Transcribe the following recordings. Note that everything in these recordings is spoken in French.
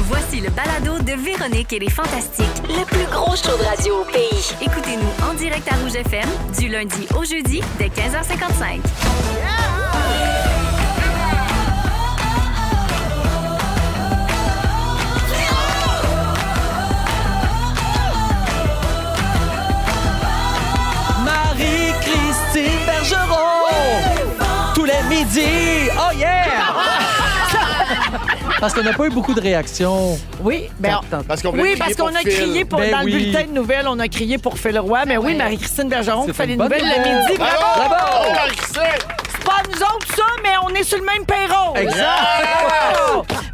Voici le balado de Véronique et les Fantastiques. Le plus gros show de radio au pays. Écoutez-nous en direct à Rouge FM, du lundi au jeudi, dès 15h55. Marie-Christine Bergeron! Tous les midis! Oh yeah! Parce qu'on n'a pas eu beaucoup de réactions. Oui, Parce qu'on a crié pour, Ben dans oui. le bulletin de nouvelles, on a crié pour Phil Roy. Mais oui, Marie-Christine Bergeron C'est qui fait les une bonne nouvelles le nouvelle. midi. Bravo! Bravo! Marie-Christine! C'est pas nous autres, ça, mais on est sur le même payroll. Exact!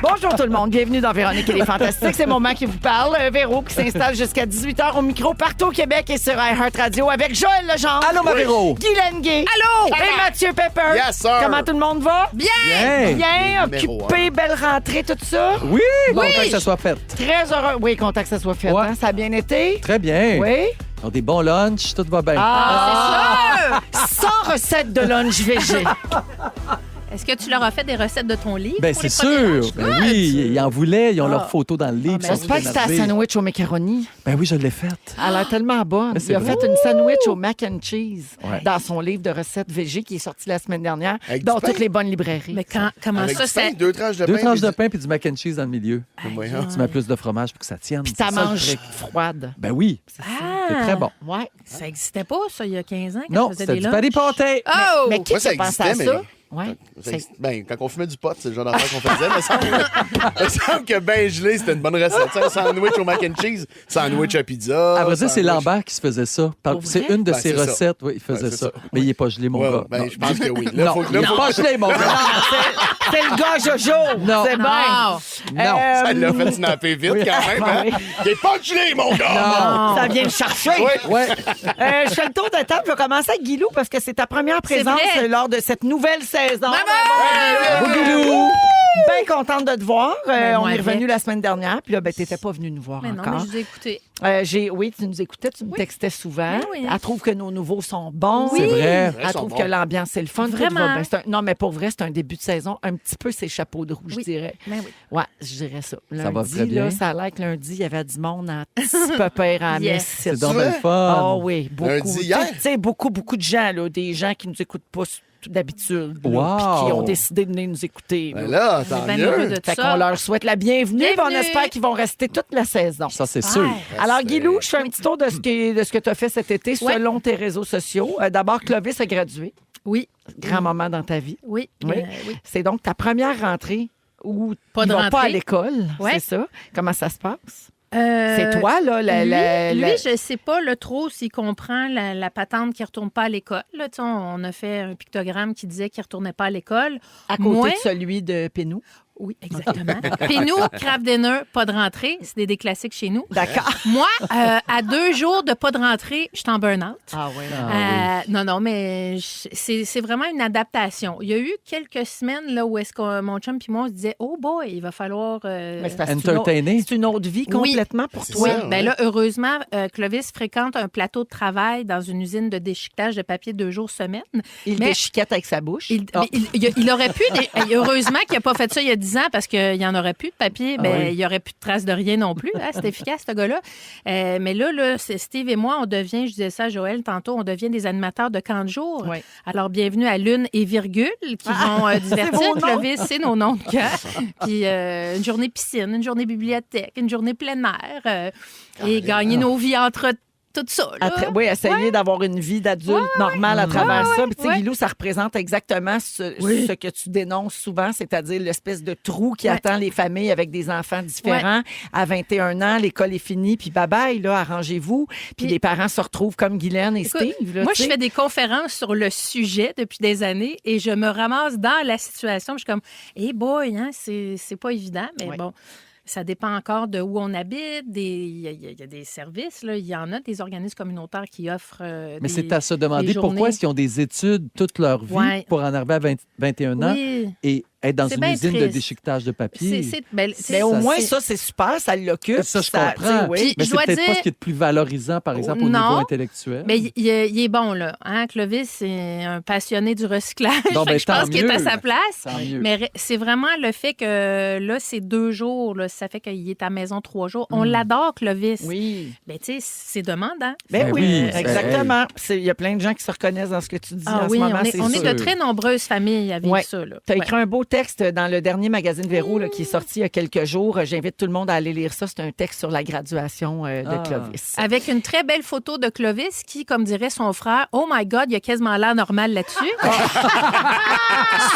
Bonjour tout le monde, bienvenue dans Véronique et les Fantastiques. C'est Maman qui vous parle. Véro qui s'installe jusqu'à 18h au micro partout au Québec et sur iHeartRadio avec Joël Legendre. Allô, ma Véro! Guylaine Gay. Allô! Et Mathieu Pepper. Yes, sir. Comment tout le monde va? Bien! Bien! Bien, Numéro occupé, belle rentrée, tout ça. Oui! Content que ça soit fait. Très heureux. Oui, content que ça soit fait. Ouais. Hein? Ça a bien été? Très bien. Oui. Ils ont des bons lunchs, tout va bien. Ah, c'est sûr! 100 recettes de lunch VG. Est-ce que tu leur as fait des recettes de ton livre? Ben, pour c'est les premiers sûr. lunchs? Ben oui, ils en voulaient. Ils ont leurs photos dans le livre. ils sont J'espère que tout c'était un énervés. sandwich au macaroni. Ben oui, je l'ai faite. Elle a l'air tellement bonne. Mais c'est Il a vrai. fait une sandwich au mac and cheese Ouais. dans son livre de recettes VG qui est sorti la semaine dernière Avec dans du pain? toutes les bonnes librairies. Mais comment Avec ça, du pain, c'est... 2 tranches de pain. Deux tranches de puis pain puis du mac and cheese dans le milieu. Voyons. Tu mets plus de fromage pour que ça tienne. Puis C'est ta ça, le manges truc. froide. Ben oui, c'est très bon. Ouais. Ça n'existait pas, ça, il y a 15 ans, quand Non, je faisais c'était des du lunchs. pâté pâté. Oh! Mais qui Moi, ça a pensé à existait, ça? Ouais. Ben, quand on fumait du pot, c'est le genre d'affaire qu'on faisait. Il me semble que ben gelé, c'était une bonne recette. Tu sais, un sandwich au mac and cheese, sandwich à pizza. À vrai dire, c'est sandwich- Lambert qui se faisait ça. C'est vrai? une de Ben, ses c'est ça. recettes. Oui, il faisait Ouais, c'est ça. ça. Mais il n'est pas gelé, mon Ouais, gars. ben, Non. je pense que oui. Là, Non, faut que il n'est pas gelé, mon gars. C'est le gars Jojo. Non. C'est bien. Non. Ça l'a fait snapper vite quand même. Hein? oui. Il est pas gelé, mon gars! Ça vient me chercher. Oui. Ouais. Je fais le tour de table. Je vais commencer avec Guilou parce que c'est ta première présence vrai. lors de cette nouvelle saison. Bougilou. Bien contente de te voir. Ben, On moi est revenu avec. la semaine dernière. Puis là, ben, t'étais pas venu nous voir Mais non, encore. mais je vous ai écouté. Oui, tu nous écoutais, tu me textais souvent. Ben oui. Elle trouve que nos nouveaux sont bons. C'est vrai. Elle trouve sont que bons. l'ambiance, c'est le fun. tout Vraiment. va bien. Non, mais pour vrai, c'est un début de saison. Un petit peu ses chapeaux de roue, je Oui. dirais. Ben oui. Ouais, je dirais ça. Ça va Lundi, très bien. là, ça a l'air que lundi, il y avait du monde en petit peu pire à la Yes. messe. C'est donc vrai? bien le fun. Ah oui, beaucoup. Lundi, hier? Tu sais, beaucoup de gens, là, des gens qui nous écoutent pas d'habitude, là, Wow. puis qui ont décidé de venir nous écouter. Ben là. là, tant On est bien heureux mieux. de Fait tout qu'on ça. leur souhaite la bienvenue, puis on Bienvenue. espère qu'ils vont rester toute la saison. Ça, c'est sûr. Alors, Guilou, je fais un petit tour de ce que tu as fait cet été Ouais. selon tes réseaux sociaux. D'abord, Clovis a gradué. Oui. Grand moment dans ta vie. Oui. Oui. Oui. C'est donc ta première rentrée où Pas tu de vas pas à rentrée. l'école. Ouais. C'est ça. Comment ça se passe? Euh, C'est toi, là, lui, je ne sais pas le trop s'il comprend la patente qui ne retourne pas à l'école. Là, tu sais, on a fait un pictogramme qui disait qu'il ne retournait pas à l'école. à côté Moi, de celui de Pénou. oui, exactement. Puis nous, craft dinner, pas de rentrée. C'est des classiques chez nous. D'accord. Moi, à 2 jours de pas de rentrée, je suis en burn-out. Ah oui. Non, mais c'est vraiment une adaptation. Il y a eu quelques semaines là, où est-ce que mon chum et moi, on se disait « Oh boy, il va falloir... Mais c'est parce que Entertainer. c'est une autre vie Oui. complètement pour C'est toi. ça. Oui, bien là, heureusement, Clovis fréquente un plateau de travail dans une usine de déchiquetage de papier 2 jours semaine. Il Mais- déchiquette avec sa bouche. Mais il aurait pu... heureusement qu'il n'a pas fait ça il y a 10 ans parce qu'il n'y en aurait plus de papier. Ben, oui. il n'y aurait plus de traces de rien non plus. Hein, c'est efficace, ce gars-là. Mais là, c'est Steve et moi, on devient, je disais ça à Joël tantôt, on devient des animateurs de camp de jour. Oui. Alors, bienvenue à Lune et Virgule qui vont divertir vos noms? Clovis, c'est nos noms de cœur. Puis une journée piscine, une journée bibliothèque, une journée plein air et gagner nos vies entre tout ça. Là. Oui, essayer d'avoir une vie d'adulte normale à travers ça. Puis, tu sais, ouais. Guilou, ça représente exactement ce que tu dénonces souvent, c'est-à-dire l'espèce de trou qui Ouais. attend les familles avec des enfants différents. À 21 ans, l'école est finie, puis bye-bye, là, arrangez-vous. Puis les parents se retrouvent comme Guylaine et Écoute, Steve. Là, moi, tu je sais. fais des conférences sur le sujet depuis des années et je me ramasse dans la situation. Je suis comme, hey boy, hein, c'est pas évident, mais Ouais. bon. Ça dépend encore de où on habite. Il y a des services. Là. Il y en a des organismes communautaires qui offrent. Mais des- c'est à se demander des pourquoi journées. est-ce qu'ils ont des études toute leur vie Ouais. pour en arriver à 21 ans Oui. et Être dans C'est une bien usine de triste. déchiquetage de papier. Mais au Ça, moins, c'est- ça, c'est super, ça l'occupe. Ça, je tu sais, comprends. oui. Puis, Mais je c'est dois peut-être pas dire- ce qui est de plus valorisant, par exemple, au Non. niveau intellectuel. Mais il est bon, là. Hein? Clovis, c'est un passionné du recyclage. Bon, Fait ben, que je pense tant qu'il est à mieux. sa place. Tant mieux. Mais c'est vraiment le fait que là, c'est 2 jours. Là, ça fait qu'il est à la maison 3 jours. On l'adore, Clovis. Oui. Ben, tu sais, c'est demandant. Ben Ben oui, oui, exactement. Il y a plein de gens qui se reconnaissent dans ce que tu dis Ah en oui, ce moment, on est de sûr. très nombreuses familles à vivre Ouais. ça. Là. Tu as Ouais. écrit un beau texte dans le dernier magazine Véro là, qui est sorti il y a quelques jours. J'invite tout le monde à aller lire ça. C'est un texte sur la graduation de Ah. Clovis. Avec une très belle photo de Clovis qui, comme dirait son frère, oh my God, il a quasiment l'air normal là-dessus.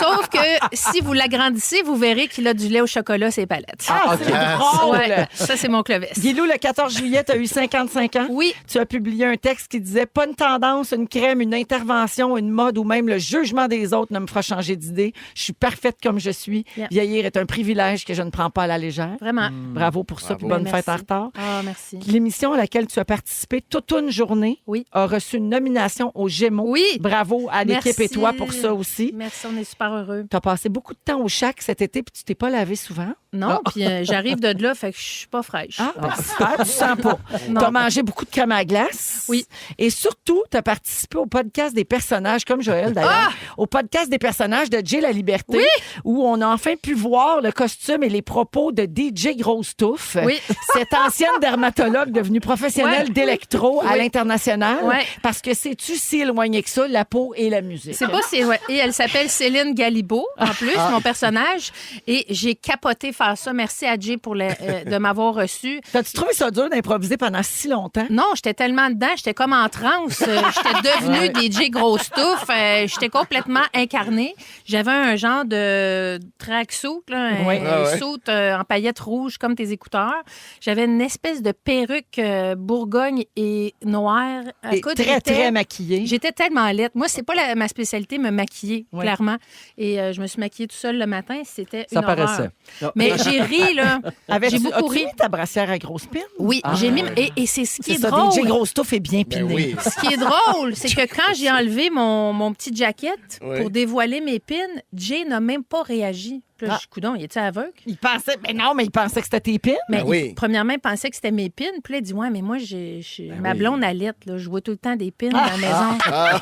Sauf que si vous l'agrandissez, vous verrez qu'il a du lait au chocolat ses palettes. Ah, c'est drôle! Ouais, ça, c'est mon Clovis. Guilou, le 14 juillet, tu as eu 55 ans. Oui. Tu as publié un texte qui disait « Pas une tendance, une crème, une intervention, une mode ou même le jugement des autres ne me fera changer d'idée. Je suis parfaite comme je suis. Yeah. Vieillir est un privilège que je ne prends pas à la légère. Vraiment. Bravo pour ça, Bravo. puis bonne Merci. fête en retard. Ah, merci. L'émission à laquelle tu as participé toute une journée Oui. a reçu une nomination aux Gémeaux. Oui. Bravo à l'équipe Merci. et toi pour ça aussi. Merci, on est super heureux. Tu as passé beaucoup de temps au Shack cet été puis tu t'es pas lavé souvent. Non, puis j'arrive de là, fait que je suis pas fraîche. Ah, ben, super, tu sens pas. Non. Tu as mangé beaucoup de crème à glace. Oui. Et surtout, tu as participé au podcast des personnages, comme Joël d'ailleurs, au podcast des personnages de Jay La Liberté, où on a enfin pu voir le costume et les propos de DJ Grosse Touffe, Oui. cette ancienne dermatologue devenue professionnelle Ouais. d'électro à Oui. l'international. Ouais. Parce que sais-tu si éloigné que ça, la peau et la musique? C'est pas si. Ouais. Et elle s'appelle Céline Galibo, en plus, mon personnage. Et j'ai capoté faire ça. Merci à Jay pour de m'avoir reçu. T'as-tu trouvé ça dur d'improviser pendant si longtemps? Non, j'étais tellement dedans, j'étais comme en transe. J'étais devenue DJ Grosse Touffe. J'étais complètement incarnée. J'avais un genre de tracksuit, là, un Oui. Ah ouais. suit en paillettes rouges comme tes écouteurs. J'avais une espèce de perruque bourgogne et noire. Et Écoute, très, très maquillée. J'étais tellement laide. Moi, c'est pas ma spécialité, me maquiller, Ouais. clairement. Et je me suis maquillée tout seul le matin. C'était Ça une horreur. paraissait. Mais j'ai ri, là. J'ai beaucoup As-tu ri. mis ta brassière à grosse pine? Oui, j'ai mis... Et c'est ce qui C'est est ça, drôle. DJ Grosse Touffe est bien Ben piné. oui. Ce qui est drôle, c'est que quand j'ai enlevé mon petit jacket Oui. pour dévoiler mes pins, Jay n'a même pas réagi. Puis là, Ah. je dis, coudonc, il était aveugle? Il pensait, mais non, mais il pensait que c'était tes pins. Mais Ben oui. premièrement, il pensait que c'était mes pins. Puis là, il dit, ouais, mais moi, ma oui. blonde allait, là. Je vois tout le temps des pins dans la maison.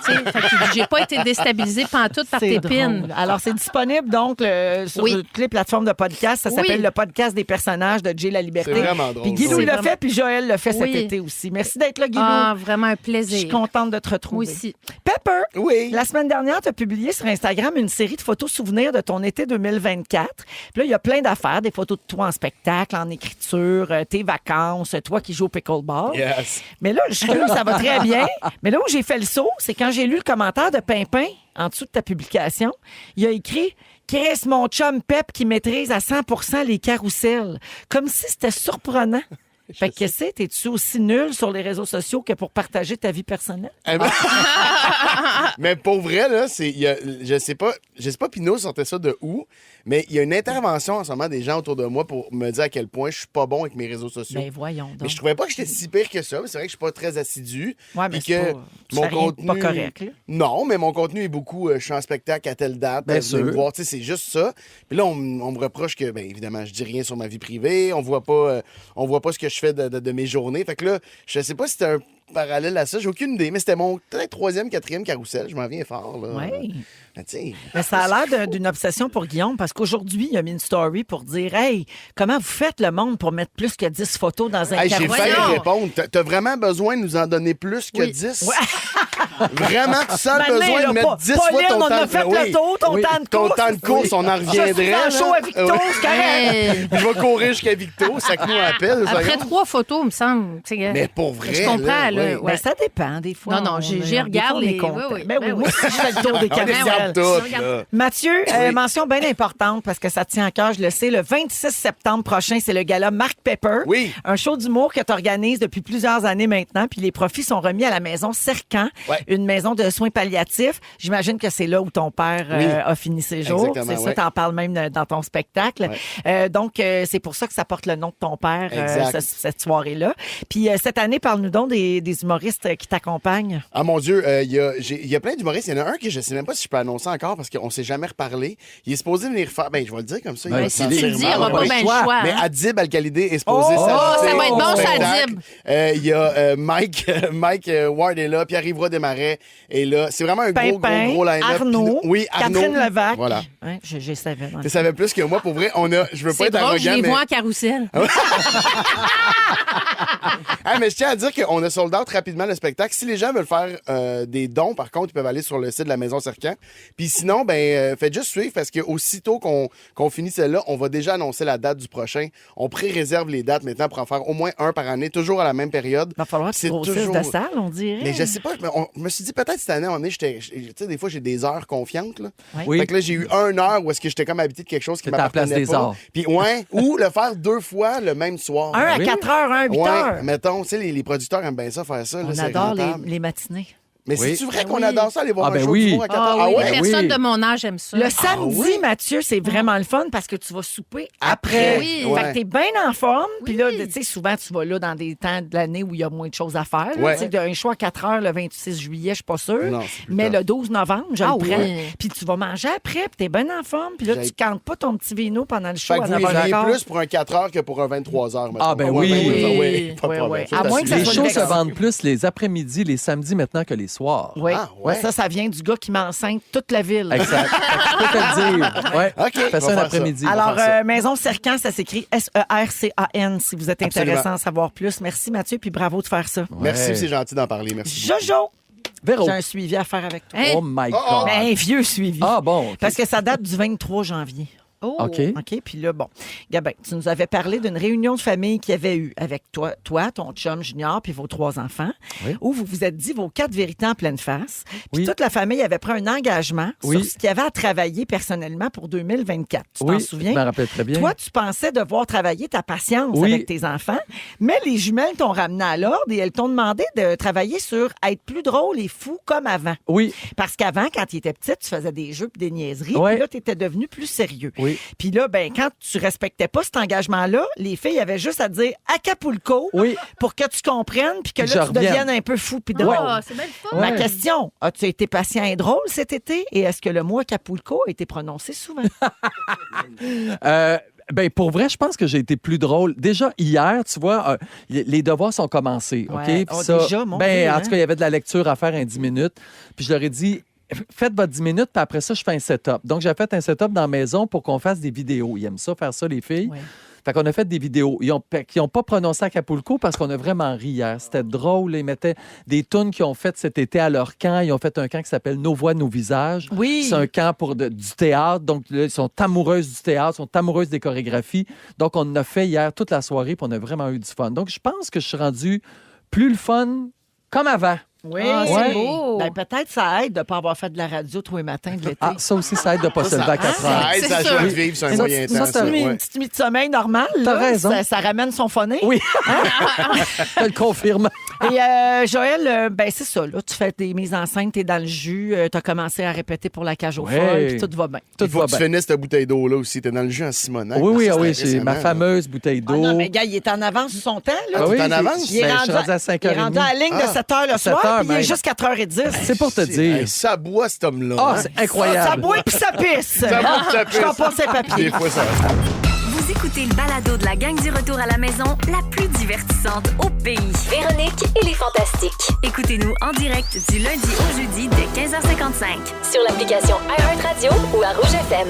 Tu sais, fait qu'il dit, j'ai pas été déstabilisée pantoute par tes C'est pins. drôle. Alors, c'est disponible donc sur Oui. toutes les plateformes de podcast. Ça Oui. s'appelle le podcast des personnages de Jay La Liberté. C'est vraiment drôle. Puis Guilou C'est l'a vraiment- fait, puis Joël l'a fait cet Oui. été aussi. Merci d'être là, Guilou. Ah, vraiment un Je suis plaisir. contente de te Moi retrouver. aussi. Pepper, Oui. la semaine dernière, tu as publié sur Instagram une série de photos souvenirs de ton été 2024. Puis là, il y a plein d'affaires, des photos de toi en spectacle, en écriture, tes vacances, toi qui joues au pickleball. Yes. Mais là, jusque-là, ça va très bien. Mais là où j'ai fait le saut, c'est quand j'ai lu le commentaire de Pimpin en dessous de ta publication. Il a écrit « Chris, mon chum Pep qui maîtrise à 100% les carousels. » Comme si c'était surprenant. Fait que qu'est-ce que c'est? T'es-tu aussi nul sur les réseaux sociaux que pour partager ta vie personnelle? Eh ben- mais pour vrai, là, je sais pas Pinot sortait ça de où, mais il y a une intervention en ce moment des gens autour de moi pour me dire à quel point je suis pas bon avec mes réseaux sociaux. Ben voyons donc. Mais je trouvais pas que j'étais si pire que ça. Mais c'est vrai que je suis pas très assidu. Ouais, mais Puis c'est que pas- tu fais rien de pas correct, là. Non, mais mon contenu est beaucoup. Je suis en spectacle à telle date. Bien venez me sûr. voir. Tu sais, c'est juste ça. Puis là, on me reproche que, bien évidemment, je dis rien sur ma vie privée. On voit pas ce que je fais de mes journées. Fait que là, je sais pas si c'était un parallèle à ça. J'ai aucune idée. Mais c'était mon peut-être 3e, 4e carrousel. Je m'en viens fort. Là. Ouais. Mais tu sais, Mais ça a l'air d'une obsession pour Guillaume parce qu'aujourd'hui, il a mis une story pour dire « Hey, comment vous faites le monde pour mettre plus que 10 photos dans un hey, j'ai carousel? failli Voyons. répondre. T'as vraiment besoin de nous en donner plus que Oui. 10? Vraiment, tu sens le Madelin, besoin là, de mettre 10 fois Pauline, ton on temps a fait le tour, ton Oui. temps de Ton course. temps de course, on en Je suis reviendrait. en là. show à Victo, Ouais. c'est correct. Hey, Je vais courir jusqu'à Victo, ça que nous appelle. après 3 photos, il me semble. Tu sais, Mais pour vrai. Je comprends, là, oui. ouais. Ben, ça dépend, des fois. Non, non, j'y regarde des les- fois, on est content. oui, oui, Ben oui, ben moi oui. aussi, je fais le tour des On les carousels. regarde toutes, là. Mathieu, mention bien importante parce que ça te tient à cœur, je le sais. Le 26 septembre prochain, c'est le gala Marc Pepper. Oui. Un show d'humour que tu organises depuis plusieurs années maintenant. Puis les profits sont remis à la maison Cercan. Ouais. une maison de soins palliatifs. J'imagine que c'est là où ton père a fini ses jours. Exactement, C'est ça, t'en parles même dans ton spectacle. Donc, c'est pour ça que ça porte le nom de ton père, cette soirée-là. Puis cette année, parle-nous donc des humoristes qui t'accompagnent. Ah mon Dieu, il y a plein d'humoristes. Il y en a un que je sais même pas si je peux annoncer encore parce qu'on s'est jamais reparlé. Il est supposé venir faire... Ben, je vais le dire comme ça. Ben, Si tu le dis, il n'y aura pas bien le choix. Mais hein. Adib Al-Khalidé est supposé ça s'ajouter va être au bon, ça, spectacle. Adib. Il y a Mike Ward est là, Pierre-Yves Roy Desmarais est là. C'est vraiment un Pimpin, gros line-up. Arnaud, Oui, Arnaud. Catherine Levac. Voilà. Ouais, je savais. Tu savais plus que moi. Pour vrai, je veux pas C'est être drôle, je arrogant, les mais... vois en carrousel. Ah, mais je tiens à dire qu'on a sold out rapidement le spectacle. Si les gens veulent faire des dons, par contre, ils peuvent aller sur le site de la Maison Sercan. Puis sinon, faites juste suivre parce que aussitôt qu'on finit celle-là, on va déjà annoncer la date du prochain. On pré-réserve les dates maintenant pour en faire au moins un par année, toujours à la même période. Il va falloir que tu grossisses de salle, on dirait. Mais je sais pas, je me suis dit peut-être cette année, tu sais, des fois, j'ai des heures confiantes. Là. Oui. Fait que là, j'ai eu 1 heure où est-ce que j'étais comme habitué de quelque chose qui C'était à la place m'appartenait des pas. arts. Puis ou le faire 2 fois le même soir. Un à Oui. 4 heures, un à 8 heures. Ouais, mettons, tu sais, les producteurs aiment bien ça, faire ça. On là, c'est adore rentable. les matinées. Mais Oui. c'est-tu vrai Ben qu'on oui. adore ça, aller voir un show oui. d'humour à 4 heures? Ah oui, ouais? les personnes Oui. de mon âge aiment ça. Le samedi, oui? Mathieu, c'est vraiment le fun parce que tu vas souper Après. après. Oui. Fait Ouais. que t'es bien en forme. Puis là, tu sais, souvent, tu vas là dans des temps de l'année où il y a moins de choses à faire. là. Ouais. Tu sais, un choix à 4 heures le 26 juillet, je suis pas sûre. Non, c'est plus Mais tard. le 12 novembre, je Ah le prends. oui. Puis tu vas manger après, puis t'es bien en forme. Puis là, J'ai- tu cantes pas ton petit vino pendant le show Fait que à vous 9h15. iriez plus pour un 4 heures que pour un 23 heures. mettons. Ah, ben Ouais, oui. 22 heures, Oui. pas de Oui, problème. oui. Ça, À c'est moins que ça Les soit shows le se vexant. vendent plus les après-midi, les samedis maintenant que les soirs. Oui. Ah, ouais. Ça vient du gars qui m'enseigne toute la ville. Exact. Je peux te le dire. Ouais. OK, Fais on va ça un faire après-midi. ça. Alors, faire ça. Maison Sercan, ça s'écrit SERCAN si vous êtes Absolument. intéressant à savoir plus. Merci Mathieu, puis bravo de faire ça. Merci, Ouais. c'est gentil d'en parler. Merci. Jojo, Véro. j'ai un suivi à faire avec toi. Hein? Oh my God. Mais un vieux suivi. Ah bon. OK. Parce que ça date du 23 janvier. Oh. OK. OK, puis là, bon. Gabin, tu nous avais parlé d'une réunion de famille qu'il y avait eu avec toi, ton chum Junior, puis vos 3 enfants, Oui. où vous vous êtes dit vos 4 vérités en pleine face. Puis Oui. toute la famille avait pris un engagement Oui. sur ce qu'il y avait à travailler personnellement pour 2024. Tu t'en Oui, souviens? je me rappelle très bien. Toi, tu pensais devoir travailler ta patience Oui. avec tes enfants, mais les jumelles t'ont ramené à l'ordre et elles t'ont demandé de travailler sur être plus drôle et fou comme avant. Oui. Parce qu'avant, quand tu étais petite, tu faisais des jeux et des niaiseries. Ouais. Puis là, tu étais devenu plus sérieux. Oui. Puis là, ben, quand tu respectais pas cet engagement-là, les filles avaient juste à dire Acapulco Oui. pour que tu comprennes puis que Puis là, je tu deviennes revienne. un peu fou puis drôle. Ah, c'est bien le fun. Ma Ouais. question, as-tu été patient et drôle cet été? Et est-ce que le mot Acapulco a été prononcé souvent? Ben pour vrai, je pense que j'ai été plus drôle. Déjà hier, tu vois, les devoirs sont commencés, OK? Ouais. Puis Oh, ça, déjà, mon ben Dieu, en hein? tout cas, il y avait de la lecture à faire en 10 minutes. Puis je leur ai dit faites votre 10 minutes, puis après ça, je fais un setup. Donc j'ai fait un setup dans la maison pour qu'on fasse des vidéos. Ils aiment ça faire ça les filles. Ouais. Fait qu'on a fait des vidéos. Ils n'ont pas prononcé Acapulco parce qu'on a vraiment ri hier. C'était drôle. Ils mettaient des tunes qu'ils ont faites cet été à leur camp. Ils ont fait un camp qui s'appelle Nos voix, nos visages. Oui. C'est un camp pour du théâtre. Donc, là, ils sont amoureuses du théâtre, ils sont amoureuses des chorégraphies. Donc, on en a fait hier toute la soirée, puis on a vraiment eu du fun. Donc, je pense que je suis rendu plus le fun comme avant. Oui, Ah, c'est Ouais. beau. Ben, peut-être ça aide de ne pas avoir fait de la radio tous les matins de l'été. Ah, ça aussi, ça aide de ne pas se lever à 4 heures. Ça aide C'est sa sûr. joie de vivre sur un Ça, moyen ça, temps. c'est ça, un- Une ouais. petite nuit de sommeil normale, T'as là, raison. ça ramène son phoné. Oui, je le confirme. Et Joël, ben c'est ça, là, tu fais des mises en scène, t'es dans le jus, t'as commencé à répéter pour la cage aux Ouais. folles, puis tout va bien. Tout Il faut va que tu bien. finisses ta bouteille d'eau-là aussi. T'es dans le jus en Simonac. Oui, oui, Ça, ah oui, c'est c'est ma impressionnant, fameuse bouteille Ah d'eau. non, mais gars, il est en avance sur son temps, là. Ah tu oui, t'es en avance? Il est Ben, je rendu suis rendu à Il est 5h30. rendu à la ligne de Ah, 7 h le 7 soir, heures puis il est même. juste 4h10. C'est pour te là. dire. Hey, ça boit, cet homme-là. Ah, hein? c'est incroyable. Ça boit puis ça pisse. Ça boit puis ça pisse. Je t'en passe un papier. Des fois, ça. Vous écoutez le balado de la gang du retour à la maison, la plus divertissante au pays. Véronique et les Fantastiques. Écoutez-nous en direct du lundi au jeudi dès 15h55. Sur l'application iHeartRadio ou à Rouge FM.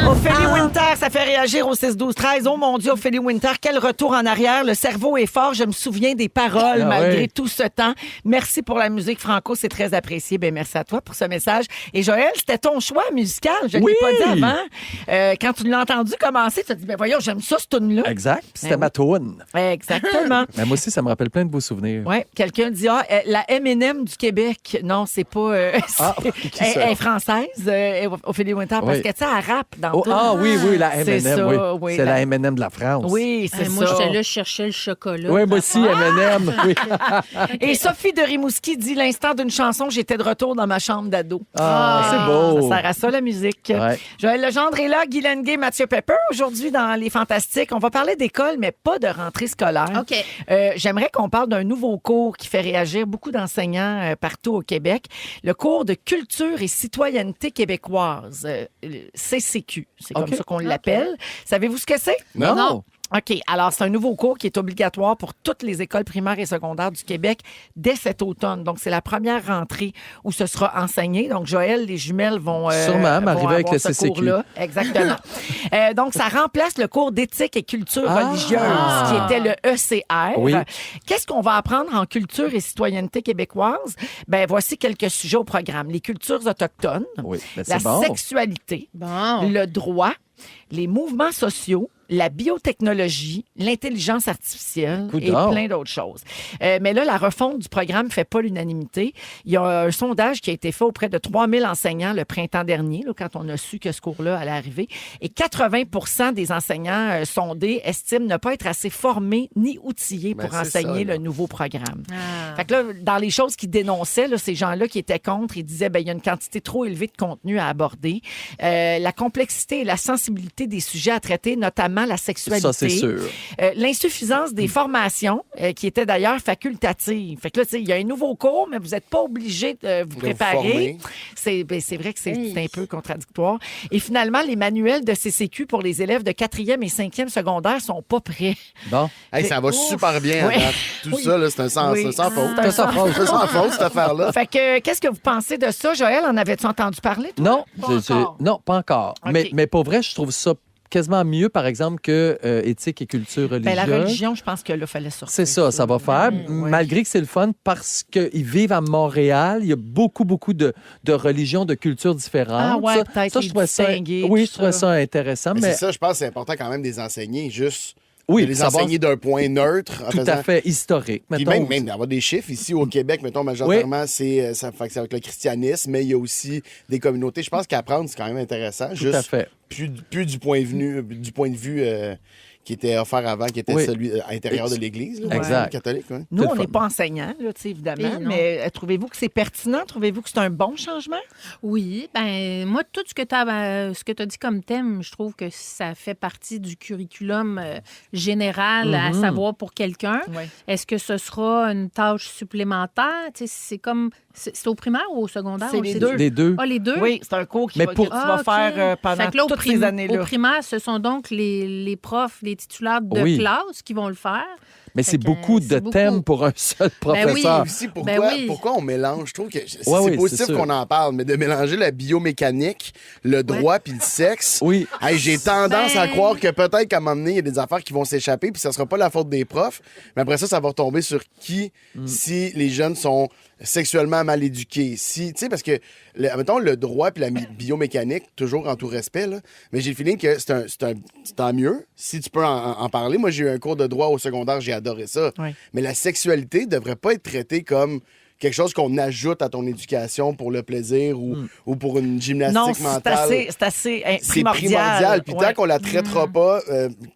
Ophélie Winter, ça fait réagir au 6-12-13. Oh mon Dieu, Ophélie Winter, quel retour en arrière. Le cerveau est fort. Je me souviens des paroles Ah malgré ouais. tout ce temps. Merci pour la musique franco, c'est très apprécié. Ben merci à toi pour ce message. Et Joël, c'était ton choix musical. Je ne Oui. l'ai pas dit avant. Quand tu l'as entendu commencer, tu te dit, ben voyons, j'aime ça, cette toune-là. Exact. Puis c'était Ben ma toune. Exactement. Mais moi aussi, ça me rappelle plein de beaux souvenirs. Oui, quelqu'un dit la M&M du Québec. Non, c'est pas. Elle est française, Ophélie Winter, parce Oui. que tu sais, elle rappe dans Oh, tout. oui, la C'est M&M. ça, Oui. oui, C'est la- la M&M de la France. Oui, c'est Moi, ça. j'étais là, je cherchais le chocolat. Oui, moi aussi, M&M. Oui. Et Sophie de Rimouski dit l'instant d'une chanson, j'étais de retour dans ma chambre d'ado. Ah, c'est beau. Ça sert à ça, la musique. Ouais. Joël Legendre est là, Guy Lenguet, Mathieu Pepper. Aujourd'hui, dans Les Fantastiques, on va parler d'école, mais pas de rentrée scolaire. OK. J'aimerais qu'on parle d'un nouveau cours qui fait réagir beaucoup d'enseignants partout au Québec. Le cours de culture et citoyenneté québécoise, CCQ. C'est comme OK. ça qu'on l'appelle. Savez-vous ce que c'est? Non. OK. Alors, c'est un nouveau cours qui est obligatoire pour toutes les écoles primaires et secondaires du Québec dès cet automne. Donc, c'est la première rentrée où ce sera enseigné. Donc, Joël, les jumelles vont Sûrement m'arriver vont avec avoir le ce CCQ. cours-là. Exactement. Donc, ça remplace le cours d'éthique et culture religieuse qui était le ECR. Oui. Qu'est-ce qu'on va apprendre en culture et citoyenneté québécoise? Ben, voici quelques sujets au programme. Les cultures autochtones, Oui, ben, la c'est bon. sexualité, Bon. le droit, les mouvements sociaux, la biotechnologie, l'intelligence artificielle et Coudonc. plein d'autres choses. Mais là, la refonte du programme ne fait pas l'unanimité. Il y a un sondage qui a été fait auprès de 3000 enseignants le printemps dernier, là, quand on a su que ce cours-là allait arriver. Et 80 des enseignants sondés estiment ne pas être assez formés ni outillés pour Ben, c'est enseigner ça, là. le nouveau programme. Ah. Fait que là, dans les choses qu'ils dénonçaient, là, ces gens-là qui étaient contre, ils disaient ben il y a une quantité trop élevée de contenu à aborder. La complexité et la sensibilité des sujets à traiter, notamment la sexualité. Ça, c'est sûr. L'insuffisance des formations, qui étaient d'ailleurs facultatives. Fait que là, tu sais, il y a un nouveau cours, mais vous n'êtes pas obligé de vous vous préparer. former. C'est vrai que c'est un peu contradictoire. Et finalement, les manuels de CCQ pour les élèves de 4e et 5e secondaire sont pas prêts. Bon. Hey, ça va Ouf. super bien. Oui. à date. Tout Oui. ça, là, c'est un sans, Oui. c'est sans faute. C'est un sans faute. C'est sans faute, cette affaire-là. Fait que, qu'est-ce que vous pensez de ça, Joël? En avais-tu entendu parler? toi? Non, Pas encore. non, pas encore. OK. Mais pour vrai, je trouve ça quasiment mieux, par exemple, que éthique et culture religieuse. Ben, la religion, je pense que là, fallait sortir. C'est ça va faire. Ouais. Malgré que c'est le fun parce qu'ils vivent à Montréal, il y a beaucoup de religions, de cultures différentes. Ah ouais, Ça, peut-être ça, les je trouvais ça, distinguer, oui, tout je trouvais ça. ça intéressant. Mais Mais c'est ça, je pense que c'est important quand même de les enseigner, juste oui, de les savoir enseigner d'un point neutre. en tout faisant- à fait historique. Puis Mettons, même d'avoir des chiffres ici au Québec, mettons, majoritairement, c'est avec le christianisme, mais il y a aussi des communautés. Je pense qu'apprendre, c'est quand même intéressant. tout Juste à fait. plus du point de vue qui était offert avant, qui était Oui. celui à l'intérieur de l'Église, là, Exact. catholique. Ouais. Nous, C'est on le n'est fun. pas enseignants, là, tu sais, évidemment, Oui, non. mais trouvez-vous que c'est pertinent? Trouvez-vous que c'est un bon changement? Oui, ben moi, tout ce que tu as dit comme thème, je trouve que ça fait partie du curriculum général à savoir pour quelqu'un. Oui. Est-ce que ce sera une tâche supplémentaire? Tu sais, c'est comme... C'est au primaire ou au secondaire? C'est on le les sait-tu? deux. Les deux. Ah, les deux? Oui, c'est un cours Mais que pour- tu vas OK. faire pendant Fait que là, toutes ces années-là. Au primaire, ce sont donc les profs, les titulaires de Oui. classe qui vont le faire. Mais Fait c'est que, beaucoup de c'est beaucoup. thèmes pour un seul Ben oui. professeur. Aussi, Ben oui. pourquoi on mélange? Je trouve que c'est Ouais, oui, positif c'est sûr. qu'on en parle, mais de mélanger la biomécanique, le droit puis le sexe. Oui. Hey, j'ai tendance à Ben- croire que peut-être qu'à un moment donné, il y a des affaires qui vont s'échapper, puis ça sera pas la faute des profs. Mais après ça va retomber sur qui si les jeunes sont sexuellement mal éduqués. Si, tu sais, parce que, mettons, le droit puis la biomécanique, toujours en tout respect, là, mais j'ai le feeling que c'est tant mieux si tu peux en parler. Moi, j'ai eu un cours de droit au secondaire, j'ai adoré ça. Oui. Mais la sexualité devrait pas être traitée comme quelque chose qu'on ajoute à ton éducation pour le plaisir ou pour une gymnastique Non, c'est mentale. assez C'est primordial. Puis Ouais. tant qu'on la traitera pas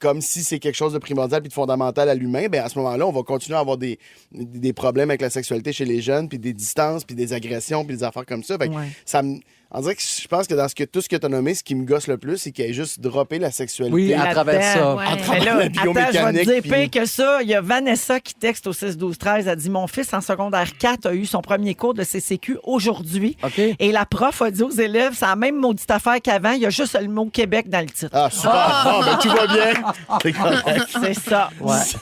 comme si c'est quelque chose de primordial puis de fondamental à l'humain, ben à ce moment-là, on va continuer à avoir des problèmes avec la sexualité chez les jeunes, puis des distances, puis des agressions, puis des affaires comme ça. Fait que Ouais. ça me... On dirait que je pense que dans tout ce que tu as nommé, ce qui me gosse le plus, c'est qu'il y ait juste droppé la sexualité. Oui, à travers ça. Là-dedans, Ouais. À Mais travers là, la attends, je vais biomécanique. te dire puis- pire que ça. Il y a Vanessa qui texte au 6-12-13. Elle dit « Mon fils en secondaire 4 a eu son premier cours de CCQ aujourd'hui. OK. Et la prof a dit aux élèves, c'est la même maudite affaire qu'avant, il y a juste le mot Québec dans le titre. Ah, super. Bon, ben, tout va bien. C'est correct. C'est ça.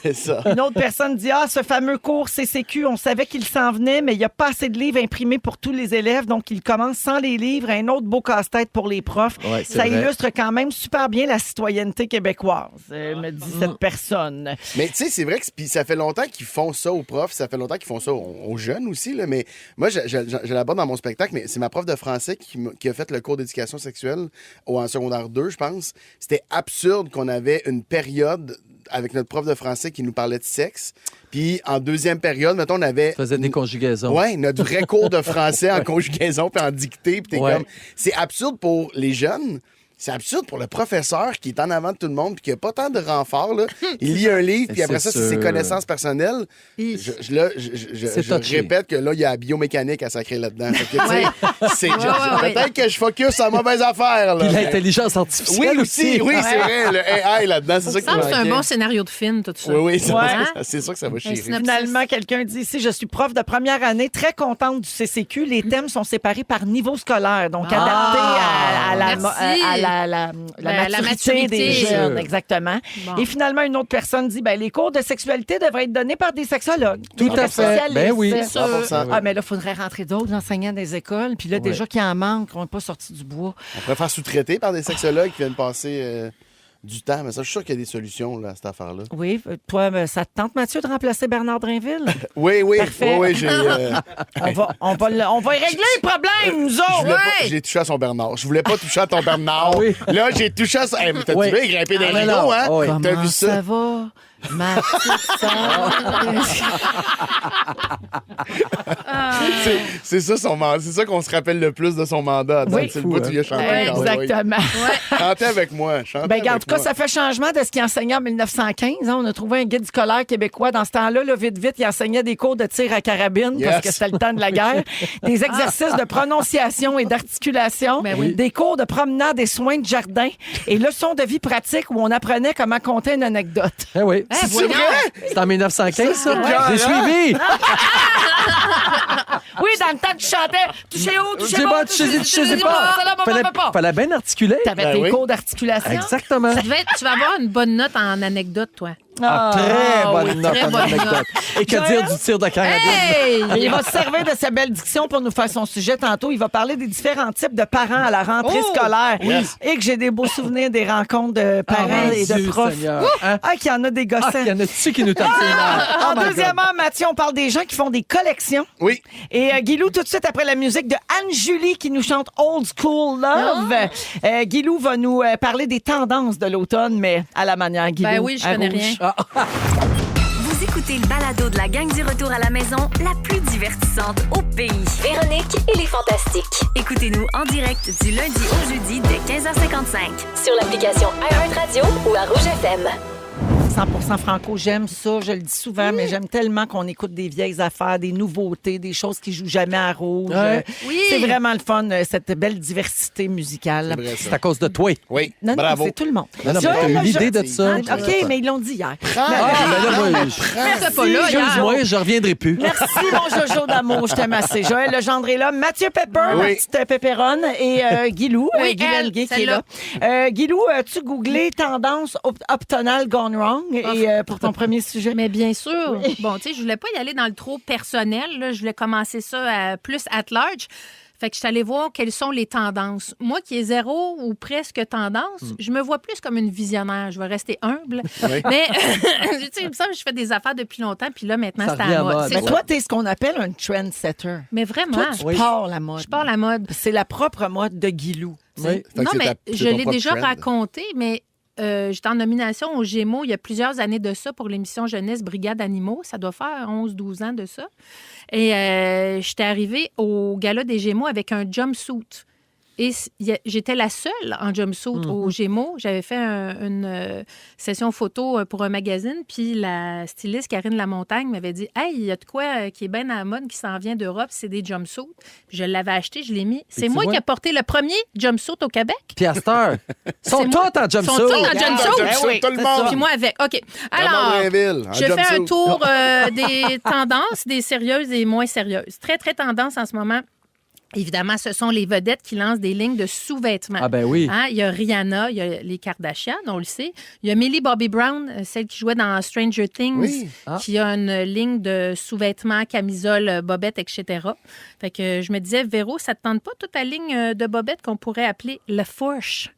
C'est ça. Une autre personne dit ce fameux cours CCQ, on savait qu'il s'en venait, mais il n'y a pas assez de livres imprimés pour tous les élèves, donc il commence sans les livres livre, un autre beau casse-tête pour les profs. Ouais, c'est Ça vrai. illustre quand même super bien la citoyenneté québécoise, me dit cette personne. Mais tu sais, c'est vrai que puis ça fait longtemps qu'ils font ça aux profs, ça fait longtemps qu'ils font ça aux jeunes aussi. Là, mais moi, je l'aborde dans mon spectacle, mais c'est ma prof de français qui a fait le cours d'éducation sexuelle en secondaire 2, je pense. C'était absurde qu'on avait une période avec notre prof de français qui nous parlait de sexe. Puis en deuxième période, mettons, on avait... Faisait des conjugaisons. Oui, notre vrai cours de français en conjugaison puis en dictée. Puis t'es Ouais. comme... C'est absurde pour les jeunes. C'est absurde pour le professeur qui est en avant de tout le monde puis qui n'a pas tant de renfort. Là. Il lit un livre, puis après ça, C'est c'est ses sûr. connaissances personnelles. Hi. C'est Je touché. répète que là, il y a la biomécanique à sacrer là-dedans. Fait que, tu sais, Ouais. peut-être ouais. que je focus sur la mauvaise affaire. Là. Puis l'intelligence artificielle Oui, aussi. Oui, c'est vrai. Le AI là-dedans, c'est ça qui Ça me semble que c'est un manquait. bon scénario de film, tout ça. Oui, oui, c'est Ouais. c'est sûr que ça va chier. synopsis. Finalement, quelqu'un dit ici, je suis prof de première année, très contente du CCQ. Les thèmes sont séparés par niveau scolaire, donc adaptés à la, Merci. la maturité des maturité. jeunes. Exactement. Bon. Et finalement, une autre personne dit, les cours de sexualité devraient être donnés par des sexologues. Tout Des à fait. spécialistes. Ben oui. 100%. Ah, mais là, il faudrait rentrer d'autres enseignants des écoles. Puis là, déjà qu'il en manque, on n'est pas sorti du bois. On pourrait faire sous-traiter par des sexologues qui viennent passer du temps. Mais ça, je suis sûr qu'il y a des solutions là, à cette affaire-là. Oui, toi, ça te tente, Mathieu, de remplacer Bernard Drainville? Oui, oui. Parfait. Oui, j'ai... On va y régler le problème, nous Je autres! voulais pas- j'ai touché à son Bernard. Je voulais pas toucher à ton Bernard. Oui. Là, j'ai touché à son... Hey, t'as-tu Oui. vu grimper des Ah, rideaux, non, hein? oui. T'as Comment vu ça ça? va, ma petite sœur? C'est ça son mandat. C'est ça qu'on se rappelle le plus de son mandat. Oui. C'est le bout où il a chanté. encore, oui. Exactement. Chantez avec moi. Chantez Ben, en avec tout cas, moi. ça fait changement de ce qu'il enseignait en 1915. Hein. On a trouvé un guide scolaire québécois dans ce temps-là. Là, vite, il enseignait des cours de tir à carabine Yes. parce que c'était le temps de la guerre. Des exercices de prononciation et d'articulation. Ben oui. Des cours de promenade et soins de jardin. Et leçons de vie pratique où on apprenait comment conter une anecdote. Eh oui. Eh, voyons. C'est en 1915, ça? Ouais. J'ai suivi. Oui, dans le temps, tu chantais touchez haut, touchez J'ai bas, pas, touchez pas. Fallait bien articuler. T'avais Ben tes oui. cours d'articulation. Exactement. Tu vas avoir une bonne note en anecdote, toi. Très bonne note très en bonne anecdote. note. Et que dire du tir de carabine? Hey! Il va se servir de sa belle diction pour nous faire son sujet tantôt. Il va parler des différents types de parents à la rentrée scolaire. Yes. Et que j'ai des beaux souvenirs des rencontres de parents et de Dieu profs. Seigneur. Hein? Ah, qu'il y en a des gossants. Il y en a-tu qui nous tapent sur les nerfs? Oh En my God. deuxième heure, Mathieu, on parle des gens qui font des collections. Oui. Et Guilou, tout de suite après la musique de Anne-Julie qui nous chante Old School Love. Guilou va nous parler des tendances de l'automne, mais à la manière Guilou. Ben oui, je à connais rouge. rien. Vous écoutez le balado de la gang du retour à la maison, la plus divertissante au pays. Véronique et les Fantastiques. Écoutez-nous en direct du lundi au jeudi dès 15h55. Sur l'application iHeartRadio ou à Rouge FM. 100% franco, j'aime ça, je le dis souvent, mais j'aime tellement qu'on écoute des vieilles affaires, des nouveautés, des choses qui jouent jamais à rouge. Ouais. Oui. C'est vraiment le fun, cette belle diversité musicale. C'est vrai, ça. C'est à cause de toi. Oui. Non, Bravo. non, c'est tout le monde. Non, mais Joël, t'as eu là, l'idée de ça. OK, mais ils l'ont dit hier. Ah, ben là, moi, Reste pas là, hier. excuse-moi, je reviendrai plus. Merci, mon Jojo d'amour, je t'aime assez. Joël Legendre est là, Mathieu Pepper, ma Oui. petite pépéronne, et Guilou, Oui, Guy elle, Lenguet qui est là. celle-là. Guilou, as-tu googlé tendance optonale gone wrong et, pour ton premier sujet? Mais bien sûr. Bon, tu sais, je voulais pas y aller dans le trop personnel. Là. Je voulais commencer ça plus at large. Fait que je suis allée voir quelles sont les tendances. Moi, qui ai zéro ou presque tendance, je me vois plus comme une visionnaire. Je vais rester humble. Oui. Mais, tu sais, il me semble que je fais des affaires depuis longtemps, puis là, maintenant, Ça c'est revient à à la mode. mode. C'est Mais ça. toi, t'es ce qu'on appelle un trendsetter. Mais vraiment, Toi, tu Oui. pars la mode. je pars la mode. C'est la propre mode de Guilou. Oui. Fait que Non, c'est mais c'est je ton l'ai propre déjà trend. raconté, mais j'étais en nomination aux Gémeaux il y a plusieurs années de ça pour l'émission Jeunesse Brigade Animaux. Ça doit faire 11-12 ans de ça. Et j'étais arrivée au gala des Gémeaux avec un jumpsuit. Et j'étais la seule en jumpsuit aux Gémeaux. J'avais fait une session photo pour un magazine, puis la styliste Karine Lamontagne m'avait dit « Hey, il y a de quoi qui est bien à la mode, qui s'en vient d'Europe, c'est des jumpsuits. » Je l'avais acheté, je l'ai mis. C'est tu moi vois? qui ai porté le premier jumpsuit au Québec. Puis à cette heure, ils sont C'est moi. tous en jumpsuit. Sont tous en Ah, jumpsuit. jumpsuit, tout le c'est monde. Puis moi avec. OK. Bernard Alors, Drainville, en je fais jumpsuit. un tour des tendances, des sérieuses et moins sérieuses. Très, très tendance en ce moment. Évidemment, ce sont les vedettes qui lancent des lignes de sous-vêtements. Ah ben oui. Hein, il y a Rihanna, il y a les Kardashian, on le sait. Il y a Millie Bobby Brown, celle qui jouait dans Stranger Things, Oui. qui a une ligne de sous-vêtements, camisole, bobettes, etc. Fait que je me disais, Véro, ça te tente pas toute ta ligne de bobettes qu'on pourrait appeler le fourche?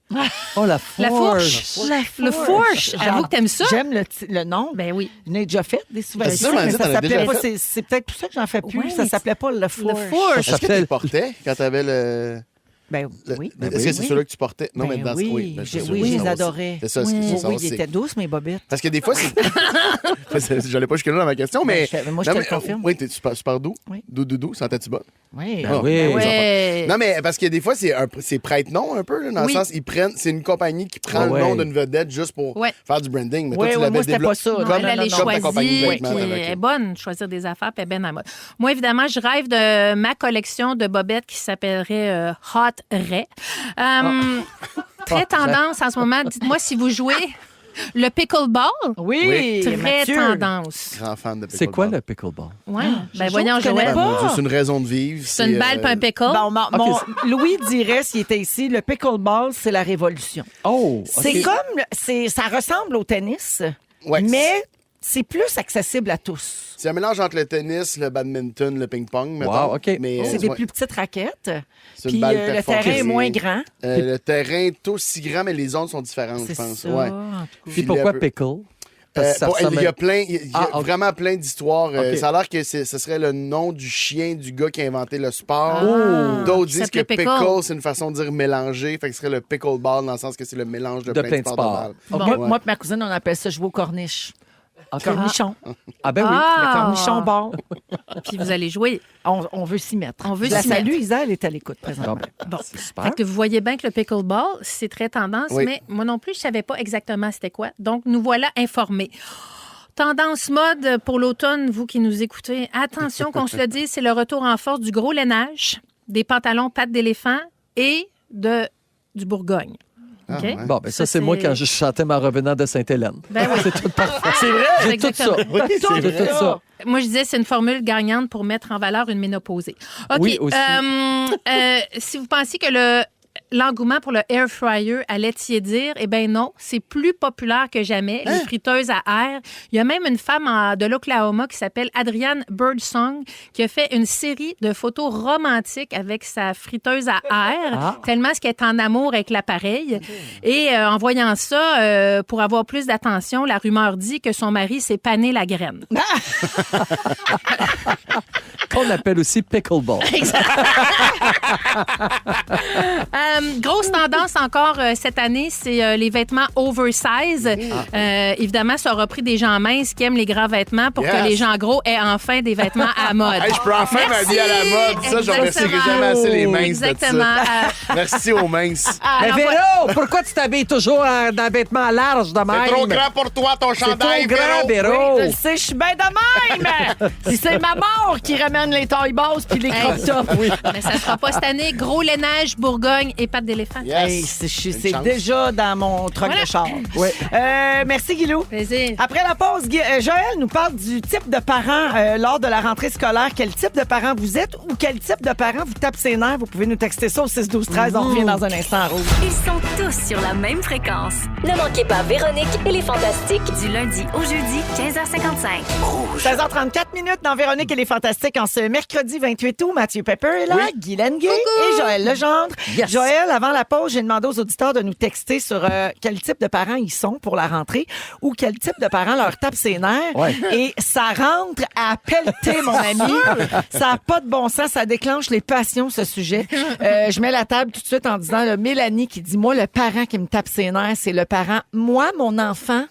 Oh, la La fourche. fourche! Le fourche! Avoue que t'aimes ça? J'aime le nom. Ben oui. Je n'ai déjà fait des sous-vêtements, ça, mais mais ça, ça t'en as s'appelait déjà pas. fait. C'est peut-être pour ça que j'en fais plus. Ouais, Ça mais s'appelait pas le fourche. Le fourche! Est-ce que tu le portais quand tu avais le. Ben oui. Est-ce que c'est celui-là que tu portais? Non, Ben mais dans oui, oui, ben, j'ai- c'est oui, sûr, je les ça, adorais. C'est ça, Oui. c'est ça. Oui, c'est- ils étaient douces, mes bobettes. Parce que des fois, c'est. J'allais pas jusque-là dans ma question, mais. Moi, je Non, te mais, le confirme. Oui, t'es super doux. Oui. Doux, sentais-tu bonne? Oui. Ben oui. Ouais. Non, mais parce que des fois, c'est prête-nom un peu, là, dans Oui. le sens, c'est une compagnie qui prend Ouais. le nom d'une vedette juste pour Ouais. faire du branding. Mais Ouais, toi, tu ouais, l'avais moi, c'était développé. pas ça. Non, Comme- elle non, les non, comme ta compagnie de choisit, vêtements, puis ok. elle est bonne de choisir des affaires, puis elle est bien à mode. Moi, évidemment, je rêve de ma collection de bobettes qui s'appellerait Hot Ray. Très tendance en ce moment. Dites-moi si vous jouez le pickleball. Oui, Très Mathieu. tendance. Grand fan de C'est quoi pickleball. le pickleball? Ouais. je Ben joue, voyons, je connais Joël. pas. Mon Dieu, c'est une raison de vivre. C'est une balle pas un pickle. Bon, Louis dirait, s'il était ici, le pickleball, c'est la révolution. Oh! C'est comme, ça ressemble au tennis, Ouais, mais c'est plus accessible à tous. C'est un mélange entre le tennis, le badminton, le ping-pong, mettons. Wow, OK. Mais, C'est des ouais, plus petites raquettes. c'est une Puis balle le perforée. terrain est moins grand. Le terrain est aussi grand, mais les zones sont différentes, C'est je pense. ça. Ouais. en tout cas. Puis Filet pourquoi un peu. pickle? Parce que ça Il y ressemble a plein, il y a Ah, ok. vraiment plein d'histoires. Ok. Ça a l'air que ce serait le nom du chien du gars qui a inventé le sport. Ah. D'autres Qui disent que s'appelait pickle, pickle. c'est une façon de dire mélanger. Fait que ce serait le pickleball dans le sens que c'est le mélange de, De plein plein de de sports. sports. de balle. Moi, Ouais. moi et ma cousine, on appelle ça jouer au corniche. OK. Cornichon. Ah ben oui. Le Ah. cornichon bord. Puis vous allez jouer. On veut s'y mettre. On veut Je la s'y mettre. salue, Isa, elle est à l'écoute Bon, présentement. ben, Bon. c'est super. Fait que vous voyez bien que le pickleball, c'est très tendance, Oui. mais moi non plus, je savais pas exactement c'était quoi. Donc, nous voilà informés. Tendance mode pour l'automne, vous qui nous écoutez. Attention qu'on se le dise, c'est le retour en force du gros lainage, des pantalons pattes d'éléphant et du Bourgogne. Ah, OK? ouais. Bon, ben ça, c'est moi quand je chantais ma revenant de Sainte-Hélène. Ben oui. C'est tout parfait. C'est vrai? J'ai tout ça. Exactement. Oui, c'est J'ai vrai. tout ça. Moi, je disais, c'est une formule gagnante pour mettre en valeur une ménopausée. OK. Oui, aussi. Si vous pensiez que l'engouement pour le air fryer allait tiédir, eh bien non, c'est plus populaire que jamais, les friteuses à air. Il y a même une femme de l'Oklahoma qui s'appelle Adrienne Birdsong qui a fait une série de photos romantiques avec sa friteuse à air, tellement qu'elle est en amour avec l'appareil. Et en voyant ça, pour avoir plus d'attention, la rumeur dit que son mari s'est pané la graine. Qu'on appelle aussi pickleball. Grosse tendance encore cette année, c'est les vêtements oversize. Évidemment, ça aura pris des gens minces qui aiment les grands vêtements pour Yes. que les gens gros aient enfin des vêtements à mode. Hey, je peux enfin m'habiller à la mode. Ça, je remercierai Exactement. jamais assez les minces Exactement. de ça. Merci aux minces. Mais Alors, Véro, pourquoi tu t'habilles toujours dans des vêtements larges de même? C'est trop grand pour toi, ton C'est trop chandail, grand, Véro. Véro. Je le sais, je suis bien de même. Puis c'est ma mort qui ramène les tailles basses puis les crop tops. mais ça sera pas cette année. Gros lainage, Bourgogne et pattes d'éléphant. Yes. Hey, c'est chance. déjà dans mon truck Voilà. de char. Oui. Merci, Guilou. Plaisir. Après la pause, Joël nous parle du type de parent lors de la rentrée scolaire. Quel type de parent vous êtes ou quel type de parent vous tape ses nerfs? Vous pouvez nous texter ça au 6-12-13. On revient dans un instant en rouge. Ils sont tous sur la même fréquence. Ne manquez pas Véronique et les Fantastiques. Du lundi au jeudi, 15h55. 16h34 minutes dans Véronique et les Fantastiques en ce mercredi 28 août. Mathieu Pepper est là, Guy Lenguet et Joël Legendre. Yes. Joël, avant la pause, j'ai demandé aux auditeurs de nous texter sur quel type de parents ils sont pour la rentrée ou quel type de parents leur tape ses nerfs. Ouais. Et ça rentre à pelleter, mon ami. Ça n'a pas de bon sens. Ça déclenche les passions, ce sujet. Je mets la table tout de suite en disant là, Mélanie qui dit, moi, le parent qui me tape ses nerfs, c'est le parent. Moi, mon enfant...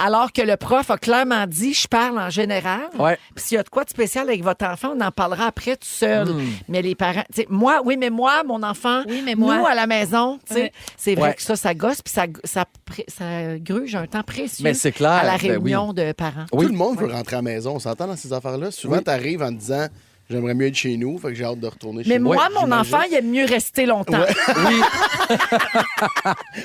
Alors que le prof a clairement dit, je parle en général. Ouais. Puis s'il y a de quoi de spécial avec votre enfant, on en parlera après tout seul. Mais les parents, tu sais, moi, mon enfant, Oui, mais moi. nous à la maison, tu sais, Ouais. c'est vrai Ouais. que ça gosse, puis ça gruge un temps précieux Mais c'est clair, à la ben oui. réunion de parents. Oui. Tout le monde veut rentrer à la maison. On s'entend dans ces affaires-là. Souvent, tu arrives en te disant j'aimerais mieux être chez nous, fait que j'ai hâte de retourner chez Mais nous. moi, mon j'imagine. enfant, il aime mieux rester longtemps. Oui.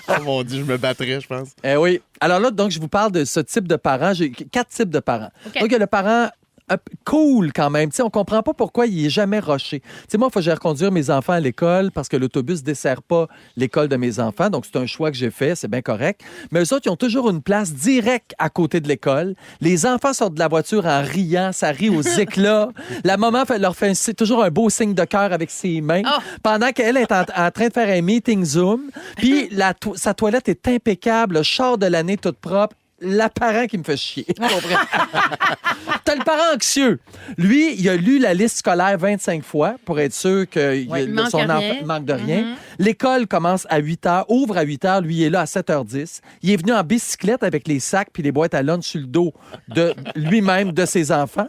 Oh mon Dieu, je me battrais, je pense. Eh oui. Alors là, donc, je vous parle de ce type de parents. J'ai 4 types de parents. OK. Donc, il y a le parent cool quand même. Tu sais, on comprend pas pourquoi il est jamais rushé. Tu sais, moi, il faut que j'aille reconduire mes enfants à l'école parce que l'autobus ne dessert pas l'école de mes enfants. Donc, c'est un choix que j'ai fait. C'est bien correct. Mais eux autres, ils ont toujours une place directe à côté de l'école. Les enfants sortent de la voiture en riant. Ça rit aux éclats. La maman leur fait toujours un beau signe de cœur avec ses mains pendant qu'elle est en train de faire un meeting Zoom. Puis, sa toilette est impeccable. Le char de l'année toute propre. L'apparent qui me fait chier. T'as le parent anxieux. Lui, il a lu la liste scolaire 25 fois pour être sûr que son enfant ne manque de rien. L'école commence à 8 h, ouvre à 8 h. Lui, il est là à 7h10. Il est venu en bicyclette avec les sacs puis les boîtes à lunch sur le dos de lui-même, de ses enfants,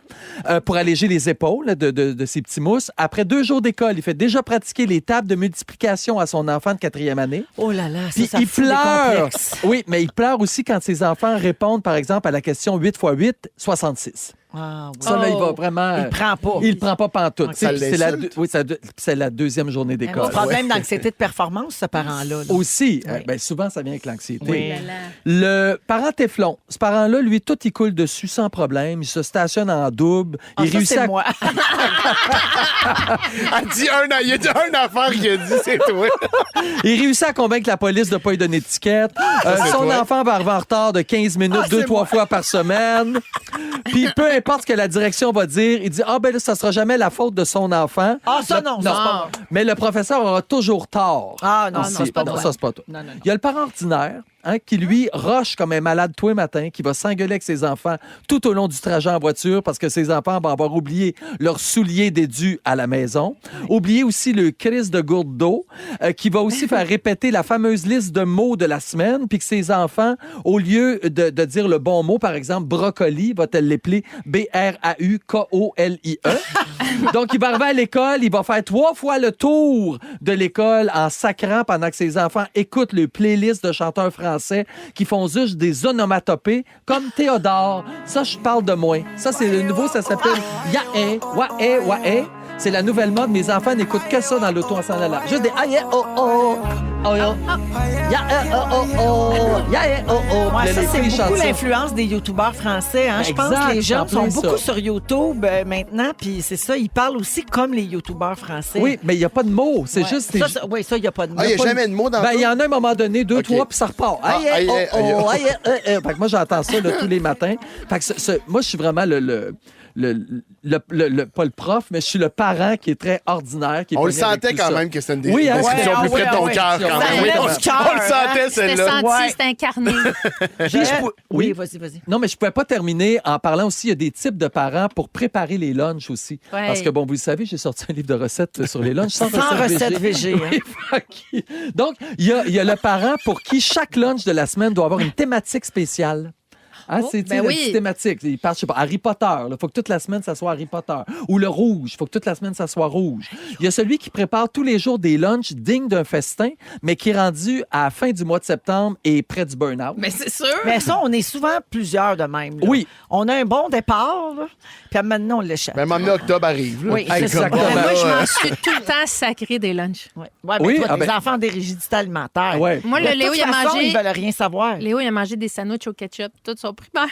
pour alléger les épaules de ses petits mousses. Après 2 jours d'école, il fait déjà pratiquer les tables de multiplication à son enfant de 4e année. Oh là là, Puis ça il fout des pleure. complexes. Oui, mais il pleure aussi quand ses enfants répondent, par exemple, à la question 8 x 8, 66. Ah, oui. Ça, là, il va vraiment... Il prend pas. Il le prend pas pantoute. Ok. Tu sais, Ça puis c'est la, l'insulte? oui, c'est la 2e journée Un d'école. problème d'anxiété de performance, ce parent-là. là. Aussi, Oui. ben, souvent, ça vient avec l'anxiété. Oui. Le parent téflon, ce parent-là, lui, tout, il coule dessus sans problème. Il se stationne en double. Ah, Il ça, réussit c'est à... moi. Elle dit il y a une affaire qu'il a dit, c'est toi. Il réussit à convaincre la police de ne pas lui donner d'étiquette. c'est Son toi. enfant va arriver en retard de 15 minutes, 2-3 fois par semaine. Puis peu importe ce que la direction va dire, il dit « Ah, ben là, ça sera jamais la faute de son enfant. » Ah, ça, non, ça, c'est pas vrai. Mais le professeur aura toujours tort. Ah, non, Aussi. non, c'est pas Non, vrai. ça, c'est pas toi. Non, non, non. Il y a le parent ordinaire, qui, lui, rush comme un malade tous les matins, qui va s'engueuler avec ses enfants tout au long du trajet en voiture parce que ses enfants vont avoir oublié leurs souliers dédus à la maison. Oublier aussi le crise de gourde d'eau, qui va aussi faire répéter la fameuse liste de mots de la semaine, puis que ses enfants, au lieu de dire le bon mot, par exemple, brocoli, va-t-elle l'appeler B-R-A-U-K-O-L-I-E. Donc, il va arriver à l'école, il va faire 3 fois le tour de l'école en sacrant pendant que ses enfants écoutent le playlist de chanteurs français qui font juste des onomatopées comme Théodore. Ça, je parle de moi. Ça, c'est le nouveau, ça s'appelle Yaé, Waé, Waé. C'est la nouvelle mode. Mes enfants n'écoutent que ça dans l'auto en s'en allant. Juste des aïe, oh, oh, oh, yo. Yaé, oh, oh, oh, yaé, oh, oh. Ouais, Puis ça, les c'est filles beaucoup chantent ça. l'influence des youtubeurs français. Hein? Je pense Exact, que les jeunes en sont plein beaucoup ça. sur YouTube maintenant, puis c'est ça, ils parlent aussi comme les youtubeurs français. Oui, mais il n'y a pas de mots. C'est Ouais. juste... Oui, ça, il n'y a pas de mots. Ah, il n'y a jamais de mots dans Ben, il y tout? en a un moment donné, 2, OK. 3, puis ça repart. Ah, Aïe, aïe, oh, aïe, oh, aïe, Fait que moi, j'entends ça là, tous les matins. Fait que moi, je suis vraiment pas le prof, mais je suis le parent qui est très ordinaire. Qui est On le pogné avec sentait tout quand ça. même que c'était une Oui, hein? description Ouais, plus près de ton ouais, cœur ouais. quand Ça même. Oui, lève on, du cœur, on le sentait, C'était celle-là. senti, Ouais. c'était incarné. Puis je Oui, oui. vas-y. Non, mais je ne pouvais pas terminer en parlant aussi, il y a des types de parents pour préparer les lunchs aussi. Ouais. Parce que, bon, vous le savez, j'ai sorti un livre de recettes sur les lunchs. Sans recettes VG, Oui, fuck. Donc, il y a le parent pour qui chaque lunch de la semaine doit avoir une thématique spéciale. Ah, Oh, c'est ben la oui. petite thématique. Il parle, je sais pas, Harry Potter. Il faut que toute la semaine, ça soit Harry Potter. Ou le rouge. Il faut que toute la semaine, ça soit rouge. Il y a celui qui prépare tous les jours des lunchs dignes d'un festin, mais qui est rendu à la fin du mois de septembre et près du burn-out. Mais c'est sûr. Mais ça, on est souvent plusieurs de même. là. Oui. On a un bon départ, là, puis maintenant, on l'échappe. Ben, maintenant, octobre arrive. Là. Oui, c'est ça. comme- Exactement. Moi, je là, m'en suis tout le temps sacré des lunchs. Ouais. Ouais, mais Oui, toi, ah des ben- enfants des rigidités alimentaires. Ouais. Moi, De le Léo, toute il a façon, mangé. Ils veulent rien savoir. Léo, il a mangé des sandwichs au ketchup, tout son primaire.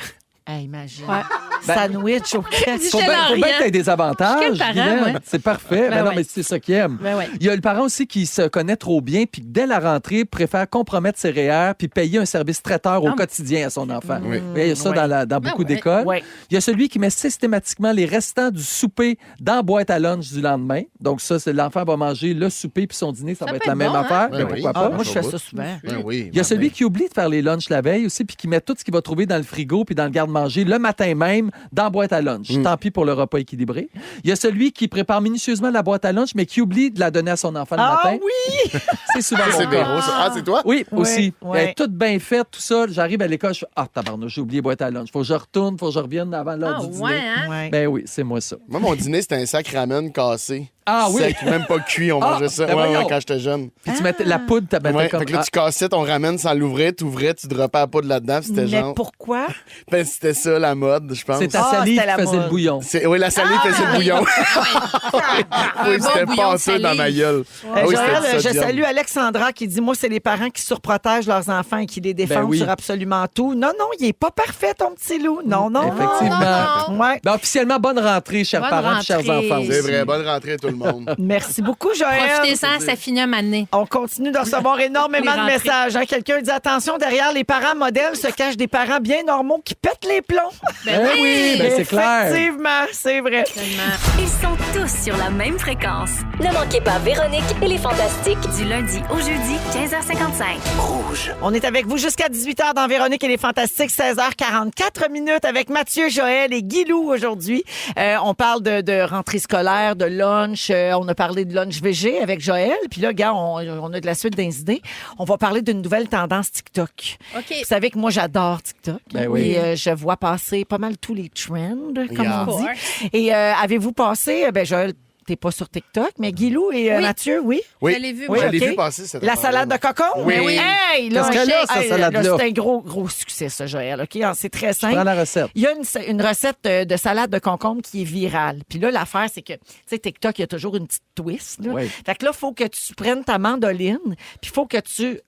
Hey, imagine. Ouais. Sandwich au ketchup. Faut Michel bien Henriette. que tu aies des avantages. Quel parent, Guylaine. ouais. C'est parfait. Ben non, ouais. mais c'est ça qu'il aime. Ben ouais. Il y a le parent aussi qui se connaît trop bien, puis dès la rentrée, préfère compromettre ses REER puis payer un service traiteur au Ah. quotidien à son enfant. Oui. Il y a ça Ouais. dans beaucoup ouais. d'écoles. Ouais. Il y a celui qui met systématiquement les restants du souper dans la boîte à lunch du lendemain. Donc ça, c'est l'enfant va manger le souper puis son dîner, ça va peut être la être même bon, hein? affaire. Ben Ben, oui. pourquoi Ah, pas? moi, je fais ça souvent. Ben oui. Il y a celui qui oublie de faire les lunchs la veille aussi, puis qui met tout ce qu'il va trouver dans le frigo puis dans le garde-manger le matin même dans la boîte à lunch. Tant pis pour le repas équilibré. Il y a celui qui prépare minutieusement la boîte à lunch, mais qui oublie de la donner à son enfant le Ah matin. oui! C'est souvent C'est mon cas. Véro, ça. Ah, c'est toi? Oui, Ouais, aussi. ouais. Elle est toute bien faite, tout ça. J'arrive à l'école, je fais ah, tabarnouche, j'ai oublié la boîte à lunch. Faut que je retourne, faut que je revienne avant l'heure Ah, du dîner. ouais, hein? Ouais. Ben oui, c'est moi ça. Moi, mon dîner, c'était un sac ramen cassé. Ah oui. Sec, même pas cuit, on mangeait ça ben ouais, voyons. quand j'étais jeune. Puis tu mettais la poudre, tu mettais Ouais, comme... fait que là, tu cassais ton ramen sans l'ouvrir, tu ouvrais, tu droppais la poudre là-dedans, puis c'était Mais genre... pourquoi? Ben, c'était ça, la mode, je pense. C'est ta Ah, salive c'était la qui faisait mode. le bouillon. Oui, la salive faisait le bouillon. Oui, bon c'était bouillon passé dans ma gueule. Ah oui, Joël, c'était je ça, salue Alexandra qui dit, moi, c'est les parents qui surprotègent leurs enfants et qui les défendent oui. sur absolument tout. Non, non, il est pas parfait, ton petit loup. Non, non. Effectivement. non. Ouais. Ben, officiellement, bonne rentrée, chers Bonne parents et chers rentrée. enfants. C'est aussi. vrai, bonne rentrée à tout le monde. Merci beaucoup, Joël. Profitez-en, ça finit un moment donné. On continue de recevoir énormément Les de rentrées. messages. Hein. Quelqu'un dit attention, derrière les parents modèles se cachent des parents bien normaux qui pètent les plombs. Ben oui, ben c'est clair. Effectivement, c'est vrai. Ils sont tous sur la même fréquence. Ne manquez pas Véronique et les Fantastiques. Du lundi au jeudi, 15h55. On est avec vous jusqu'à 18h dans Véronique et les Fantastiques, 16h44 minutes avec Mathieu, Joël et Guilou aujourd'hui. On parle de rentrée scolaire, de lunch. On a parlé de lunch VG avec Joël. Puis là, gars, on a de la suite des idées. On va parler d'une nouvelle tendance TikTok. OK. Vous savez que moi, j'adore TikTok. Ben oui. Et je vois passer pas mal tous les trends, comme Yeah. on dit. Et avez-vous passé, Joël, t'es pas sur TikTok, mais Guilou et Oui. Mathieu, oui? Oui, Je l'ai vu, Oui, je l'ai OK. vu passer cette La affaire-là. salade de cocon? Oui. oui. Hey, là, Qu'est-ce qu'elle a, cette hey, salade-là? C'est un gros succès, ça, Joël. OK? Alors, c'est très simple. Prends la recette. Il y a une recette de salade de concombre qui est virale. Puis là, l'affaire, c'est que, tu sais, TikTok, il y a toujours une petite twist. Là. Oui. Fait que là, il faut que tu prennes ta mandoline, puis il faut que tu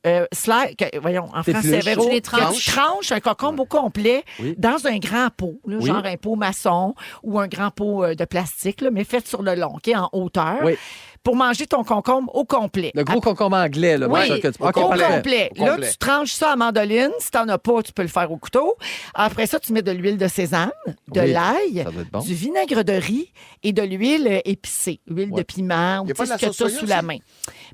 voyons, en français, T'épluches. Véro, Tu les que tu tranches un concombre au complet Oui. dans un grand pot, là, Oui. genre un pot maçon ou un grand pot de plastique, là, mais fait sur le long, OK, en hauteur, Oui. pour manger ton concombre au complet. Le gros concombre anglais, là. Oui, bien sûr que tu... au OK, au parfait. complet. Au Là, complet. tu tranches ça à mandoline. Si t'en as pas, tu peux le faire au couteau. Après ça, tu mets de l'huile de sésame, de Oui, l'ail, ça doit être bon. du vinaigre de riz et de l'huile épicée. Huile de Ouais. piment ou Y a pas tu sais, de ce la que sauce tu as soya sous la aussi? main.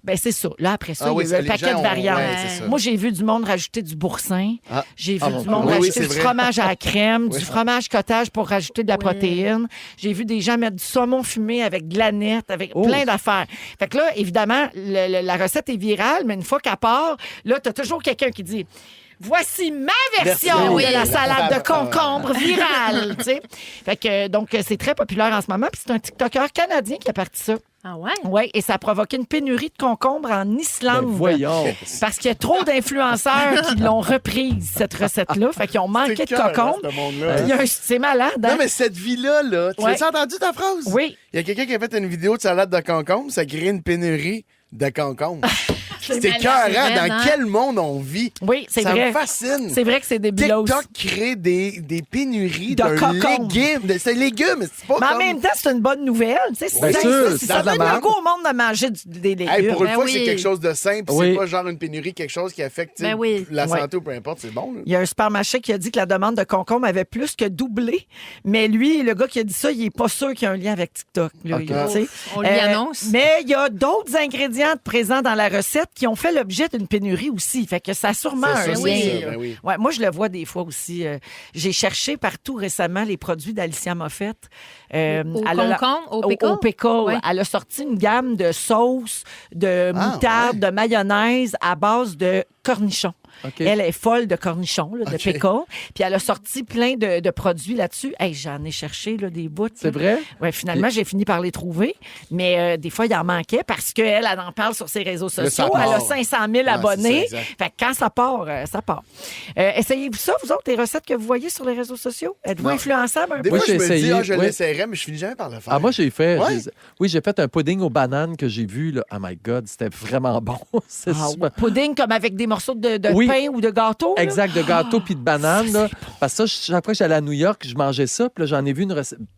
Ben c'est ça. Là, après ça, Ah il oui, y a eu un les paquet gens de variantes. ouais, c'est ça. Moi, j'ai vu du monde rajouter du boursin. Ah. J'ai vu Ah, du bon. monde Oui, oui, rajouter c'est du vrai. fromage à la crème, Oui. du fromage cottage pour rajouter de la protéine. J'ai vu des gens mettre du saumon fumé avec de la nette, avec Oh. plein d'affaires. Fait que là, évidemment, la recette est virale, mais une fois qu'elle part, là, t'as toujours quelqu'un qui dit... Voici ma version Merci. de la salade de concombre virale. Tu sais. Fait que, donc, c'est très populaire en ce moment. Puis c'est un TikToker canadien qui a parti ça. Ah ouais? Oui, et ça a provoqué une pénurie de concombres en Islande. Ben, voyons. Parce qu'il y a trop d'influenceurs qui l'ont reprise, cette recette-là. Fait qu'ils ont manqué de cœur, concombre. hein, ce monde-là. Il y a c'est malade, hein? Non, mais cette vie-là, là, tu Ouais. as entendu ta phrase? Oui. Il y a quelqu'un qui a fait une vidéo de salade de concombre, ça crée une pénurie de concombre. C'était malade, écœurant. c'est Dans vrai, hein? quel monde on vit? Oui, c'est ça vrai. me fascine. C'est vrai que c'est débilos. TikTok crée des pénuries De de concombre. légumes. C'est légumes, c'est pas Mais en comme... même temps, c'est une bonne nouvelle. Tu sais, Bien sûr, si c'est ça de la donne le merde. goût au monde de manger des légumes. Hey, pour une Ben fois, oui. c'est quelque chose de simple. Oui. C'est pas genre une pénurie, quelque chose qui affecte tu sais, Ben oui. la Ouais. santé ou peu importe. C'est bon. Là. Il y a un supermarché qui a dit que la demande de concombre avait plus que doublé. Mais lui, le gars qui a dit ça, il est pas sûr qu'il y a un lien avec TikTok. Là, OK. tu sais. On lui annonce. Mais il y a d'autres ingrédients présents dans la recette qui ont fait l'objet d'une pénurie aussi. Fait que ça a sûrement C'est un ça, lien. c'est ça, là. ben oui. Ouais, moi, je le vois des fois aussi. J'ai cherché partout récemment les produits d'Alicia Moffett. Au elle a concombre, au pickle? Au pickle. Ouais. Elle a sorti une gamme de sauces, de moutarde, ouais. de mayonnaise à base de cornichons. OK. Elle est folle de cornichons, là, de OK. pickle. Puis elle a sorti plein de produits là-dessus. Hey, j'en ai cherché là, des bouts. C'est vrai? Ouais, finalement, j'ai fini par les trouver. Mais des fois, il en manquait parce qu'elle en parle sur ses réseaux ça sociaux. part. Elle a 500 000 abonnés. c'est ça, exact. Fait que quand ça part, ça part. Essayez-vous ça, vous autres, les recettes que vous voyez sur les réseaux sociaux? Êtes-vous Non. Des influençable un peu? Moi, fois, je j'ai me dis, essayé, je oui. l'essayerais, mais je finis jamais par le faire. Ah, moi, j'ai fait. Ouais? Oui, j'ai fait un pudding aux bananes que j'ai vu. Là. Oh my God, c'était vraiment bon. C'est Ah, super. pudding comme avec des morceaux de Oui. pain ou de gâteau? là? Exact, de gâteau puis de banane. Là. Parce que ça, chaque fois que j'allais à New York, je mangeais ça. Puis là, j'en ai vu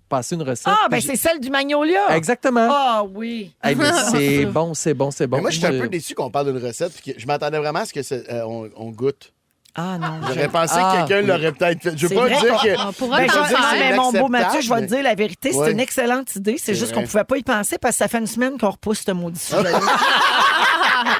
passer une recette. Ah, ben puis c'est celle du Magnolia. Exactement. Ah oui. Hey, mais c'est bon, c'est bon, c'est bon. Mais moi, je suis un peu déçu qu'on parle d'une recette. Puis que je m'attendais vraiment à ce que on goûte. Ah non. J'aurais pensé Ah, que quelqu'un oui. l'aurait peut-être fait. Je C'est veux pas vrai dire qu'on- que. On pourra Ben, le je je vais veux dire, dire, mais mon beau inacceptable, Mathieu, je vais te mais- dire la vérité, c'est Ouais. une excellente idée. C'est juste vrai. qu'on pouvait pas y penser parce que ça fait une semaine qu'on repousse ce maudit sujet.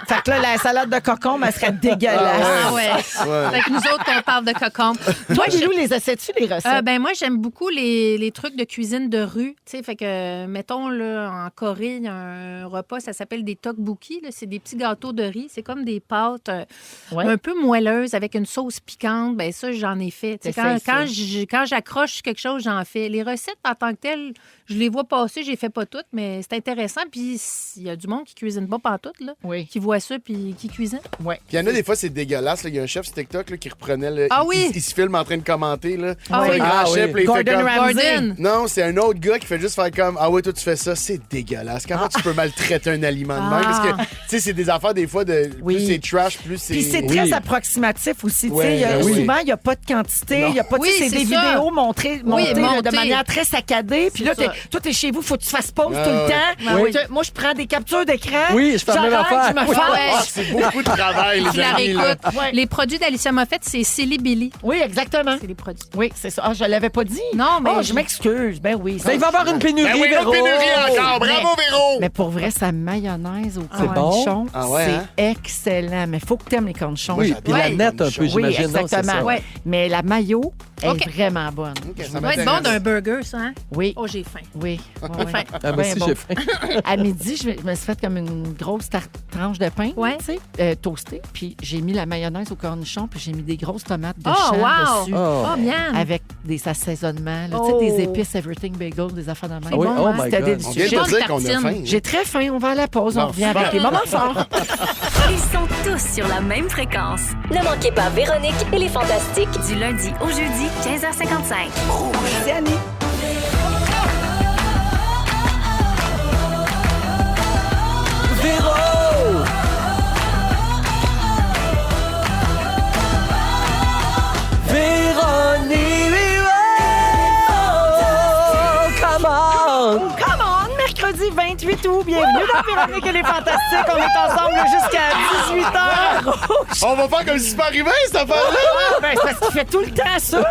Fait que là, la salade de concombre, elle serait dégueulasse. Ah ouais. Fait que nous autres, on parle de cocombe. Toi, Guilou, les as-tu, les recettes? Ben moi, j'aime beaucoup les trucs de cuisine de rue. Tu sais, fait que, mettons, là, en Corée, il y a un repas, ça s'appelle des tteokbokki. C'est des petits gâteaux de riz. C'est comme des pâtes un peu moelleuses avec une sauce piquante. Ben ça, j'en ai fait. Tu sais, quand j'accroche quelque chose, j'en fais. Les recettes, en tant que telles, je les vois passer, je les fais pas toutes, mais c'est intéressant. Puis il y a du monde qui cuisine pas pantoute, là, qui voit ça puis qui cuisine. Oui. Puis il y en a des fois, c'est dégueulasse. Il y a un chef sur TikTok là, qui reprenait. Là, Ah oui? Il se filme en train de commenter. Là. Ah C'est oui. un grand Ah chef. oui. Là, il fait Gordon comme... Ramsay. Gordon. Non, c'est un autre gars qui fait juste faire comme ah ouais, toi tu fais ça, c'est dégueulasse. Comment tu peux maltraiter un aliment de même? Parce que tu sais, c'est des affaires des fois de Oui. plus c'est trash, plus c'est. Puis c'est très approximatif aussi. tu sais. Ouais, oui. Souvent, il n'y a pas de quantité. Il y a pas, tu sais, Oui, c'est des c'est ça. vidéos montées là, de montées. manière très saccadée. Puis là, C'est toi, t'es chez vous, il faut que tu fasses pause Ah, tout le ouais. temps. Oui. Moi, je prends des captures d'écran. Oui, je fais la même j'arrête, affaire. je me Oui. fâche. Ouais. Ah, c'est beaucoup de travail, Je les la amis. Là. réécoute. Ouais. Les produits d'Alicia Moffett, c'est Silly Billy. Oui, exactement. C'est les produits. Oui, c'est ça. Ah, je l'avais pas dit. Non, mais Oh, je m'excuse. Ben oui. Ben, il va y avoir une pénurie, Ben oui, Véro. une pénurie encore. Bravo, Véro! Mais pour vrai, sa mayonnaise au C'est cornichon, bon? Ah ouais, c'est hein? excellent. Mais il faut que tu aimes les cornichons. Oui, puis la Ouais. nette un peu, Oui, j'imagine. Non, c'est exactement. ça. Ouais. Mais la mayo OK. est vraiment bonne. Ok, ça Ça doit être bon m'intéresse. d'un burger, ça, hein? Oui. Oh, j'ai faim. Oui. Ouais, ouais. faim. Ah, moi Ben aussi, bon. j'ai faim. À midi, je me suis fait comme une grosse tranche de pain, Ouais. tu sais, toastée. Puis j'ai mis la mayonnaise au cornichon, puis j'ai mis des grosses tomates de Oh, champ wow! dessus. Oh. Oh, miam! Avec des assaisonnements, là, Oh. tu sais, des épices Everything Bagel, des affaires de même. C'est bon, oh hein? my C'était God. On délicieux. vient de Bonne te dire qu'on a tartine. faim. J'ai très faim, on va à la pause, on Bon, revient super. avec les moments forts. Ils sont tous sur la même fréquence. Ne manquez pas Véronique et les Fantastiques. Du lundi au jeudi, 15h55. C'est Annie. Véro! Véronique! Come on! Come on, mercredi 28 août, bienvenue dans Véronique et les Fantastiques. On est ensemble jusqu'à 18h. On va faire comme si c'est pas arrivé, cette affaire-là! Ben, c'est parce qu'il fait tout le temps ça.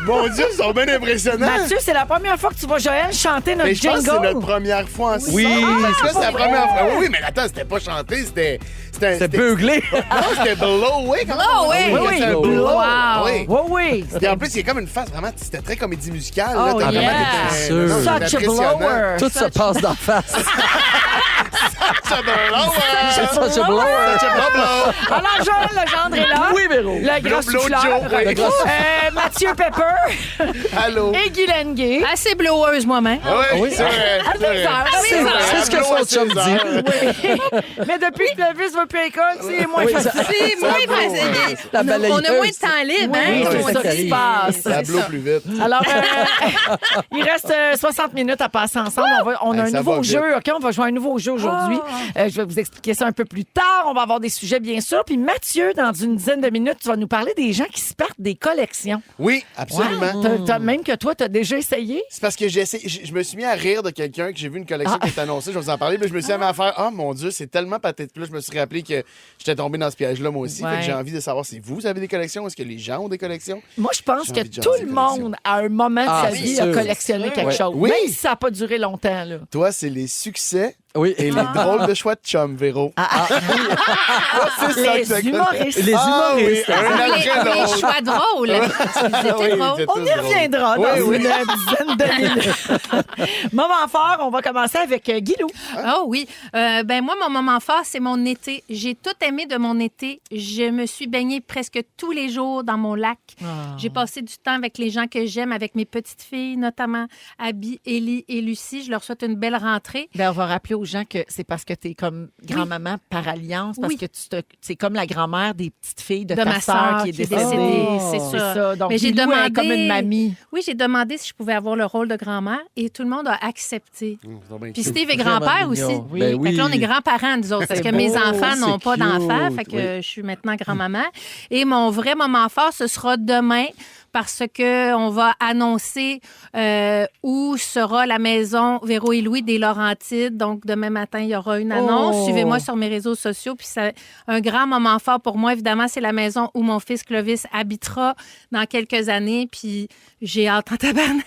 Mon Dieu, ils sont bien impressionnants! Mathieu, c'est la première fois que tu vois Joël chanter notre Mais je pense que c'est jingle. notre première fois ensemble. Oui. Là, c'est la première fois. Oui, mais attends, c'était pas chanté, c'était. C'est beuglé. Non, c'était blow away. Comment Blow on dit? away. Oui, c'est un oui. blow. Wow. Oui. Oui, oui. Et en plus, il y a comme une face vraiment. C'était très comédie musicale. Oh, là. T'as yeah. vraiment été- Sûr. non, Such a c'était impressionnant. blower. Tout se passe d'en face. Such a blower. Such a blower. Such a blow. Alors, Joël Legendre est là. Oui, Véro. Le grand Blow souffleur. Joe, oui. Le grand Mathieu Pepper Allô. et Guy Lenguet. Assez bloweuse moi-même. Ah oui, oui. c'est vrai. À c'est vrai. 16 heures. C'est c'est ce que son chum dit. Mais depuis que le fils va plus à l'école, c'est moins Oui, facile. C'est moins blow, facile. La On a balayeuse. moins de temps libre, hein? Oui, c'est on ça dit. qui arrive. passe. Ça blow plus vite. Alors, il reste 60 minutes à passer ensemble. On a Hey, un ça nouveau va jeu. OK, on va jouer à un nouveau jeu aujourd'hui. Je vais vous expliquer ça un peu plus tard. On va avoir des sujets, bien sûr. Puis Mathieu, dans une dizaine de minutes, tu vas nous parler des gens qui se partent des collections. Oui, absolument. Même que toi, tu as déjà essayé. C'est parce que j'ai essayé, je me suis mis à rire de quelqu'un que j'ai vu une collection qui est annoncée, je vais vous en parler, puis je me suis mis à faire « Oh mon Dieu, c'est tellement pathétique. » Puis là, je me suis rappelé que j'étais tombé dans ce piège-là, moi aussi. Fait Ouais. que j'ai envie de savoir si vous avez des collections, est-ce que les gens ont des collections? Moi, je pense J'ai que envie de tout jaser le collection. monde, à un moment de Ah, sa c'est vie, a sûr. collectionné quelque Ouais. chose. Oui. Même si ça n'a pas duré longtemps. Là. Toi, c'est les succès Oui. et les drôles de choix de chum, Véro. Toi, c'est ça que Les c'est. humoristes. Les Ah oui, humoristes. un Les après l'autre. choix drôles. C'était Oui, drôle. c'était On y drôle. reviendra dans Oui, oui. une dizaine de minutes. Moment fort, on va commencer avec Guilou. Oh oui. Ben moi, mon moment fort, c'est mon été. J'ai tout aimé de mon été. Je me suis baignée presque tous les jours dans mon lac. J'ai passé du temps avec les gens que j'aime, avec mes petites filles, notamment Abby, Ellie et Lucie. Je leur souhaite une belle rentrée. Ben, on va rappeler aux gens que c'est parce que tu es comme grand-maman par alliance, parce Oui. que c'est comme la grand-mère des petites filles de De ta ma sœur sœur qui est qui est décédée. décédée, Oh. c'est ça. Donc, Mais j'ai Guilou est demandé comme une mamie. Oui, j'ai demandé si je pouvais avoir le rôle de grand-mère et tout le monde a accepté. C'est bien Puis cute. Steve est Vraiment grand-père mignon. aussi. Oui. Ben oui. Fait que là, on est grands-parents, nous autres, parce que mes beau, enfants n'ont c'est pas d'enfants. cute. Fait que je suis maintenant grand-maman. Et mon vrai moment fort, ce sera demain parce que on va annoncer où sera la maison Véro et Louis des Laurentides. Donc, demain matin, il y aura une annonce. Oh. Suivez-moi sur mes réseaux sociaux. Puis, c'est un grand moment fort pour moi. Évidemment, c'est la maison où mon fils Clovis habitera dans quelques années. Puis, j'ai hâte en tabarnak.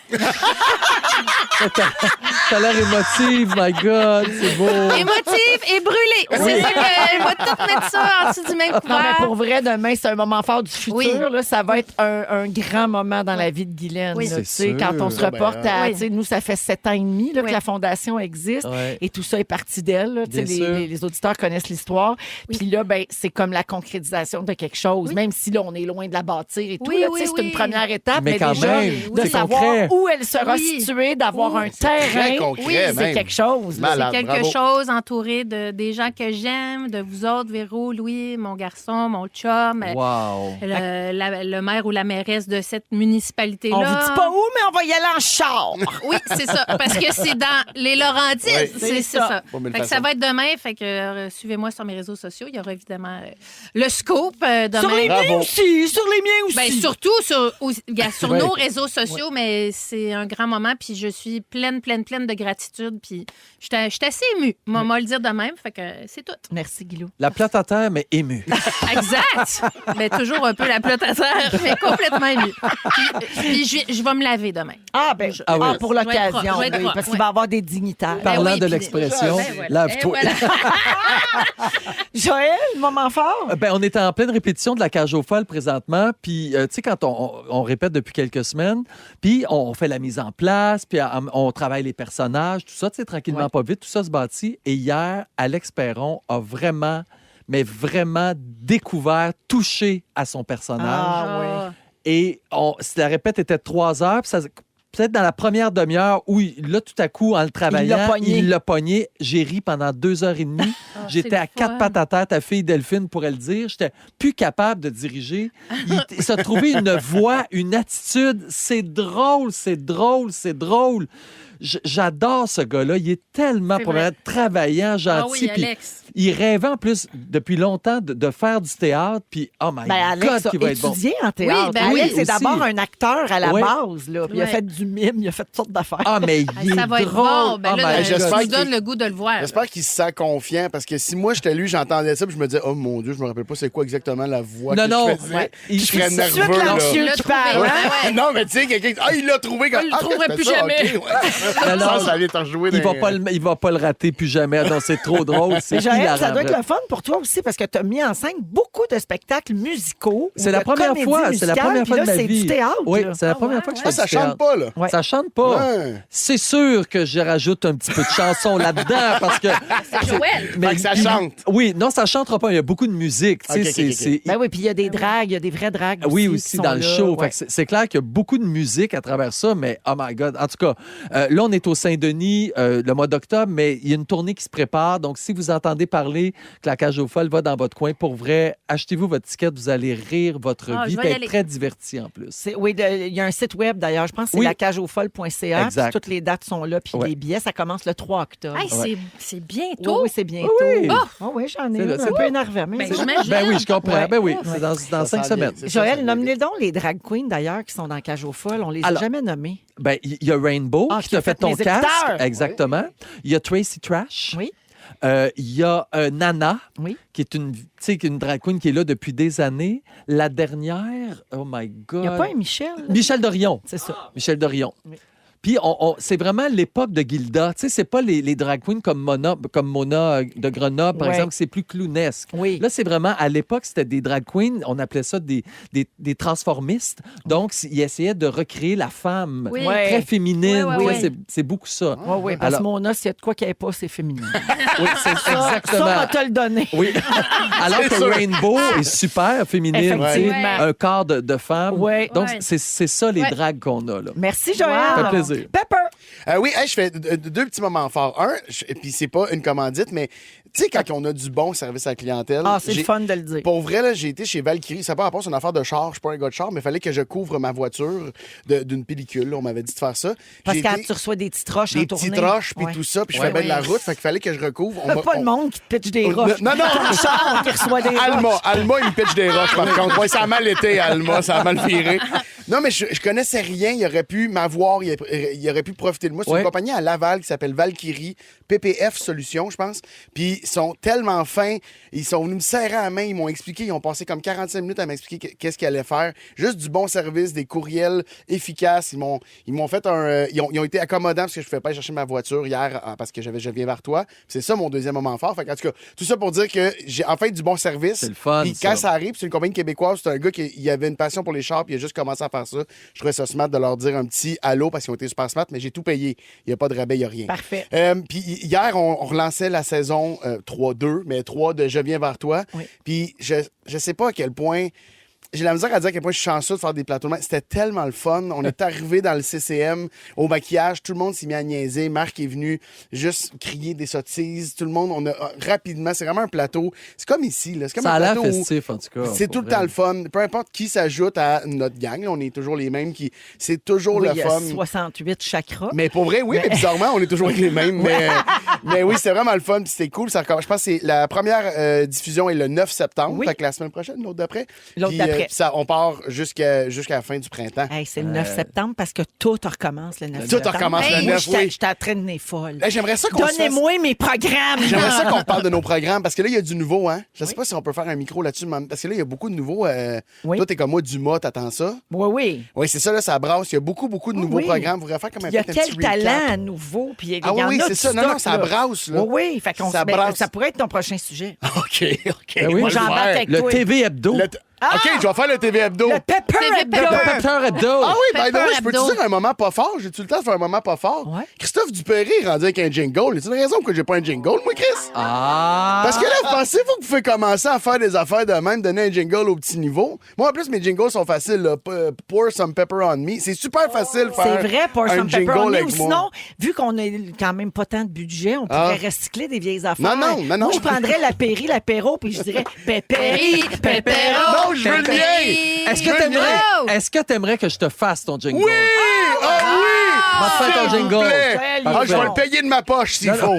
T'as l'air émotive, my God, c'est beau. Émotive et brûlée. C'est ça que je vais tout mettre ça en dessous du même Non, mais couvert. pour vrai, demain, c'est un moment fort du futur. Oui. Là, ça va être un grand moment dans la vie de Guylaine. Oui. là, C'est tu sais, sûr. quand on se Ah, reporte ben, à... oui. tu sais, nous, ça fait 7 ans et demi là, que Oui. la Fondation existe. Ouais. Et tout ça est parti d'elle. là. Tu sais, Bien sûr. les auditeurs connaissent l'histoire. Puis là, ben, c'est comme la concrétisation de quelque chose. Oui. Même si là, on est loin de la bâtir et tout. Oui, là, tu oui, sais, c'est oui. une première étape. Mais quand déjà, même, de c'est savoir concret. où elle sera Oui. située, d'avoir un très terrain. concret, c'est même. quelque chose. là. Malade. C'est quelque bravo. chose entouré des gens que j'aime, de vous autres, Véro, Louis, mon garçon, mon chum, Wow. le maire ou la mairesse de cette municipalité-là. On vous dit pas où, mais on va y aller en char. Oui, c'est ça. Parce que c'est dans les Laurentides. Oui. C'est ça. Pas mille Fait que ça façons. va être demain. Fait que suivez-moi sur mes réseaux sociaux. Il y aura évidemment le scoop demain. Sur les Bravo. miens aussi. Sur les miens aussi. Ben, surtout sur Ouais. nos réseaux sociaux, mais c'est un grand moment. Puis je suis pleine de gratitude. Puis je suis assez émue. Moi, le dire de même. Fait que c'est tout. Merci, Guilou. La plate à terre, mais émue. Exact. Mais toujours un peu la plotte à terre, mais complètement émue. Puis je vais me laver demain. Ah, ben, Ah oui. pour Je vais être l'occasion, propre, je vais être oui, propre, parce qu'il oui. va y avoir des dignitaires. Parlant oui, de puis- l'expression, Ben voilà. lave-toi. Et voilà. Joël, moment fort. Ben, on est en pleine répétition de la cage aux folles présentement. Puis, tu sais, quand on répète depuis quelques semaines, puis on fait la mise en place, puis on travaille les personnages, tout ça, tu sais, tranquillement, Ouais. pas vite, tout ça se bâtit. Et hier, Alex Perron a vraiment, mais vraiment découvert, touché à son personnage. Ah, oui. Et la répète était de 3 heures, puis ça, peut-être dans la première demi-heure où, là, tout à coup, en le travaillant, pogné. il l'a pogné. J'ai ri pendant 2 heures et demie. J'étais c'est à le 4 fun. pattes à terre, ta fille Delphine pourrait le dire. J'étais plus capable de diriger. Il s'est trouvé une voix, une attitude. C'est drôle, c'est drôle, c'est drôle. J'adore ce gars-là. Il est tellement C'est probablement vrai. travaillant, Ah gentil. oui, puis Alex. il rêvait en plus depuis longtemps de faire du théâtre. Puis, oh my Ben, Alex God, a qu'il va être bon. étudié en théâtre. Oui, ben Alex oui, est d'abord aussi. un acteur à la Ouais. base. Là. Puis il a Ouais. fait du mime, il a fait toutes sortes d'affaires. Ah, mais il est Ça va être drôle. bon. Ben Oh là, my je God. J'espère vous qu'il- donne le goût de le voir. J'espère qu'il se sent confiant parce que si moi j'étais lui, j'entendais ça puis je me disais oh mon Dieu, je me rappelle pas c'est quoi exactement la voix que Non, je faisais. ouais. Il- Je serais il- nerveux Suite là. l'anxieux Il l'a qui trouvé, parle. ouais. hein? Non, mais tu sais, quelqu'un il l'a trouvé comme Il le trouverait je plus fais ça, jamais. ok, ouais. Non, non. Ça vient t'en rejouer Il dans- il va pas le rater plus jamais. Donc, c'est trop drôle. C'est Mais Joël, hilarant, ça doit être bref. le fun pour toi aussi parce que tu as mis en scène beaucoup de spectacles musicaux. C'est ou la de première comédies fois. C'est la musicales, première puis fois de là, ma c'est vie. du théâtre. Oui, là. c'est la première ouais, fois que je Ah, fais ça du théâtre. chante pas là. Ouais. Ça chante pas. Ouais. C'est sûr que je rajoute un petit peu de chanson là-dedans parce que. C'est Joël. Fait que ça chante. Oui, non, ça chantera pas. Il y a beaucoup de musique. Tu sais, Ok, ok, ok. c'est- Ben oui, puis il y a des dragues, il y a des vrais dragues. Oui, qui aussi sont dans le là. show. Ouais. Fait que c'est clair qu'il y a beaucoup de musique à travers ça, mais oh my God. En tout cas, là, on est au Saint-Denis le mois d'octobre, mais il y a une tournée qui se prépare. Donc, si vous entendez parler que la cage aux folles va dans votre coin, pour vrai, achetez-vous votre ticket. Vous allez rire votre Ah, vie. je vais puis y être aller. très diverti en plus. Oui, il y a un site web d'ailleurs, je pense que c'est Oui. lacageaufolle.ca. Exact. puis toutes les dates sont là, puis Ouais. les billets, ça commence le 3 octobre. Hey, c'est Oui, bientôt. oui, c'est bientôt. Oui. Oui, j'en ai C'est là, un c'est peu là. énervé. Mais Ben, c'est- j'imagine. Ben oui, je comprends. Ouais. Ben oui, Ouais. c'est dans Ça 5 sent bien. semaines. C'est ça, Joël, ça nomme-les donc les drag queens d'ailleurs qui sont dans Cage aux folles. On les a Alors- jamais nommés. Ben, il y a Rainbow Ah, qui qui a t'a fait fait ton mes casque. écouteurs. Exactement. Il y a Tracy Trash. Oui. Il y a Nana, Oui. qui est une, tu sais, qui est une drag queen qui est là depuis des années. La dernière, oh my God. Il n'y a pas un Michel? là? Michel Dorion. C'est ça. Michel Dorion. Oui. Puis c'est vraiment l'époque de Gilda. Tu sais, c'est pas les drag queens comme Mona de Grenoble, par Ouais. exemple, c'est plus clownesque. Oui. Là, c'est vraiment, à l'époque, c'était des drag queens, on appelait ça des transformistes. Donc, ils essayaient de recréer la femme Oui. Ouais. très féminine. Ouais, ouais, Tu sais, ouais. c'est beaucoup ça. Oui, oui, parce Alors- que Mona, s'il y a de quoi qu'il n'y ait pas, c'est féminin. Oui, c'est exactement. Ça, on va te le donner. Oui. Alors C'est que sûr. Rainbow est super féminine, tu sais, Effectivement. un corps de femme. Ouais. Donc, Ouais. c'est ça les Ouais. dragues qu'on a. Là. Merci, Joël. Wow. Ça fait plaisir. Pepper. Oui, hey, je fais deux petits moments forts. Un, puis c'est pas une commandite, mais tu sais, quand on a du bon service à la clientèle. Ah, c'est le j'ai- fun de le dire. Pour vrai, là, j'ai été chez Valkyrie. Ça n'a pas rapport, c'est une affaire de char. Je suis pas un gars de char, mais il fallait que je couvre ma voiture d'une pellicule. On m'avait dit de faire ça. Parce J'ai que quand été- tu reçois des petites roches en des tournée. petites roches, puis Ouais. tout ça, puis je Ouais. fais bien de la Oui. route, fait qu'il fallait que je recouvre. T'as pas de monde qui te pitche des Non, roches. non, non. Ton char qui reçoit des roches. Alma, il me pitch des roches, par contre. Ouais, ça a mal été, Alma, ça a mal viré. Non, mais je connaissais rien. Il aurait pu m'avoir, il aurait pu profiter de moi. C'est Ouais. une compagnie à Laval qui s'appelle Valkyrie, PPF Solutions, je pense. Puis ils sont tellement fins. Ils sont venus me serrer à la main. Ils m'ont expliqué. Ils ont passé comme 45 minutes à m'expliquer qu'est-ce qu'ils allaient faire. Juste du bon service, des courriels efficaces. Ils m'ont fait un... ils ont été accommodants parce que je ne pouvais pas aller chercher ma voiture hier parce que Je viens vers toi. C'est ça mon deuxième moment fort. Fait en tout cas, tout ça pour dire que j'ai en fait du bon service. C'est le fun, Puis ça. quand ça arrive, c'est une compagnie québécoise. C'est un gars qui avait une passion pour les chars. Puis il a juste commencé à faire ça. Je trouvais ça smart de leur dire un petit allô parce qu'ils ont été super smart, mais j'ai tout payé. Il n'y a pas de rabais, il n'y a rien. Parfait. Puis hier, on relançait la saison 3-2, mais 3 de Je viens vers toi. Oui. Puis je sais pas à quel point... J'ai la misère à dire à quel point je suis chanceux de faire des plateaux de même. C'était tellement le fun. On est arrivé dans le CCM au maquillage. Tout le monde s'est mis à niaiser. Marc est venu juste crier des sottises. Tout le monde, on a rapidement... C'est vraiment un plateau. C'est comme ici. Là. C'est comme Ça un a l'air plateau où festif, en tout cas. c'est pour tout le vrai. temps le fun. Peu importe qui s'ajoute à notre gang. Là, on est toujours les mêmes. C'est toujours Oui, le il y a fun. 68 chakras. Mais pour vrai, oui, mais bizarrement, on est toujours avec les mêmes. Mais oui, c'était vraiment le fun, puis c'était cool. Je pense que la première diffusion est le 9 septembre, Oui. fait que la semaine prochaine, l'autre d'après. L'autre Puis, d'après. on part jusqu'à la fin du printemps. Hey, c'est le 9 septembre parce que tout recommence le 9 Tout septembre. recommence le Moi, 9, j'étais oui. j'étais en train de nez folle. Hey, j'aimerais ça qu'on se fasse- Donnez-moi mes programmes. J'aimerais ça qu'on parle de nos programmes, parce que là, il y a du nouveau, hein. Je sais pas si on peut faire un micro là-dessus, parce que là, il y a beaucoup de nouveaux. Oui. Toi, t'es comme moi, Dumas, t'attends ça? Oui, oui. Oui, c'est ça, là, ça brasse. Il y a beaucoup de nouveaux Oui. programmes. Vous pourrez faire comme un Il y a petit quel recap. talent à nouveau. Puis il y Ah en oui, a c'est du ça. Non, stock, non, ça là. brasse, là. Oui, oui. Fait qu'on Ça se met- brasse. ça pourrait être ton prochain sujet. OK. Ben oui. Moi, j'embarque avec Le toi. TV Hebdo. OK, je vais faire le TV Hebdo. Le Pepper TV Hebdo. Hebdo. Pepper Hebdo. Ah oui, by the Pepper way, je peux te Hebdo. dire un moment pas fort? J'ai-tu le temps de faire un moment pas fort? Ouais. Christophe Dupéry est rendu avec un jingle. C'est une raison pourquoi j'ai pas un jingle, moi, Chris? Ah! Parce que là, pensez-vous que vous pouvez commencer à faire des affaires de même, donner un jingle au petit niveau? Moi, en plus, mes jingles sont faciles. Là. Pour some pepper on me. C'est super facile de faire C'est vrai, pour un some pepper jingle on me. avec Ou moi. sinon, vu qu'on n'a quand même pas tant de budget, on pourrait Ah. recycler des vieilles affaires. Non, non. Moi, je prendrais l'apéro, puis je dirais Pépéri, Pépéro. Non, je veux le mien! Est-ce que t'aimerais que je te fasse ton jingle? Oui! Ah oui! Va te faire ton S'il vous jingle. plaît. Joël, Ah, je vais bon. le payer de ma poche s'il faut.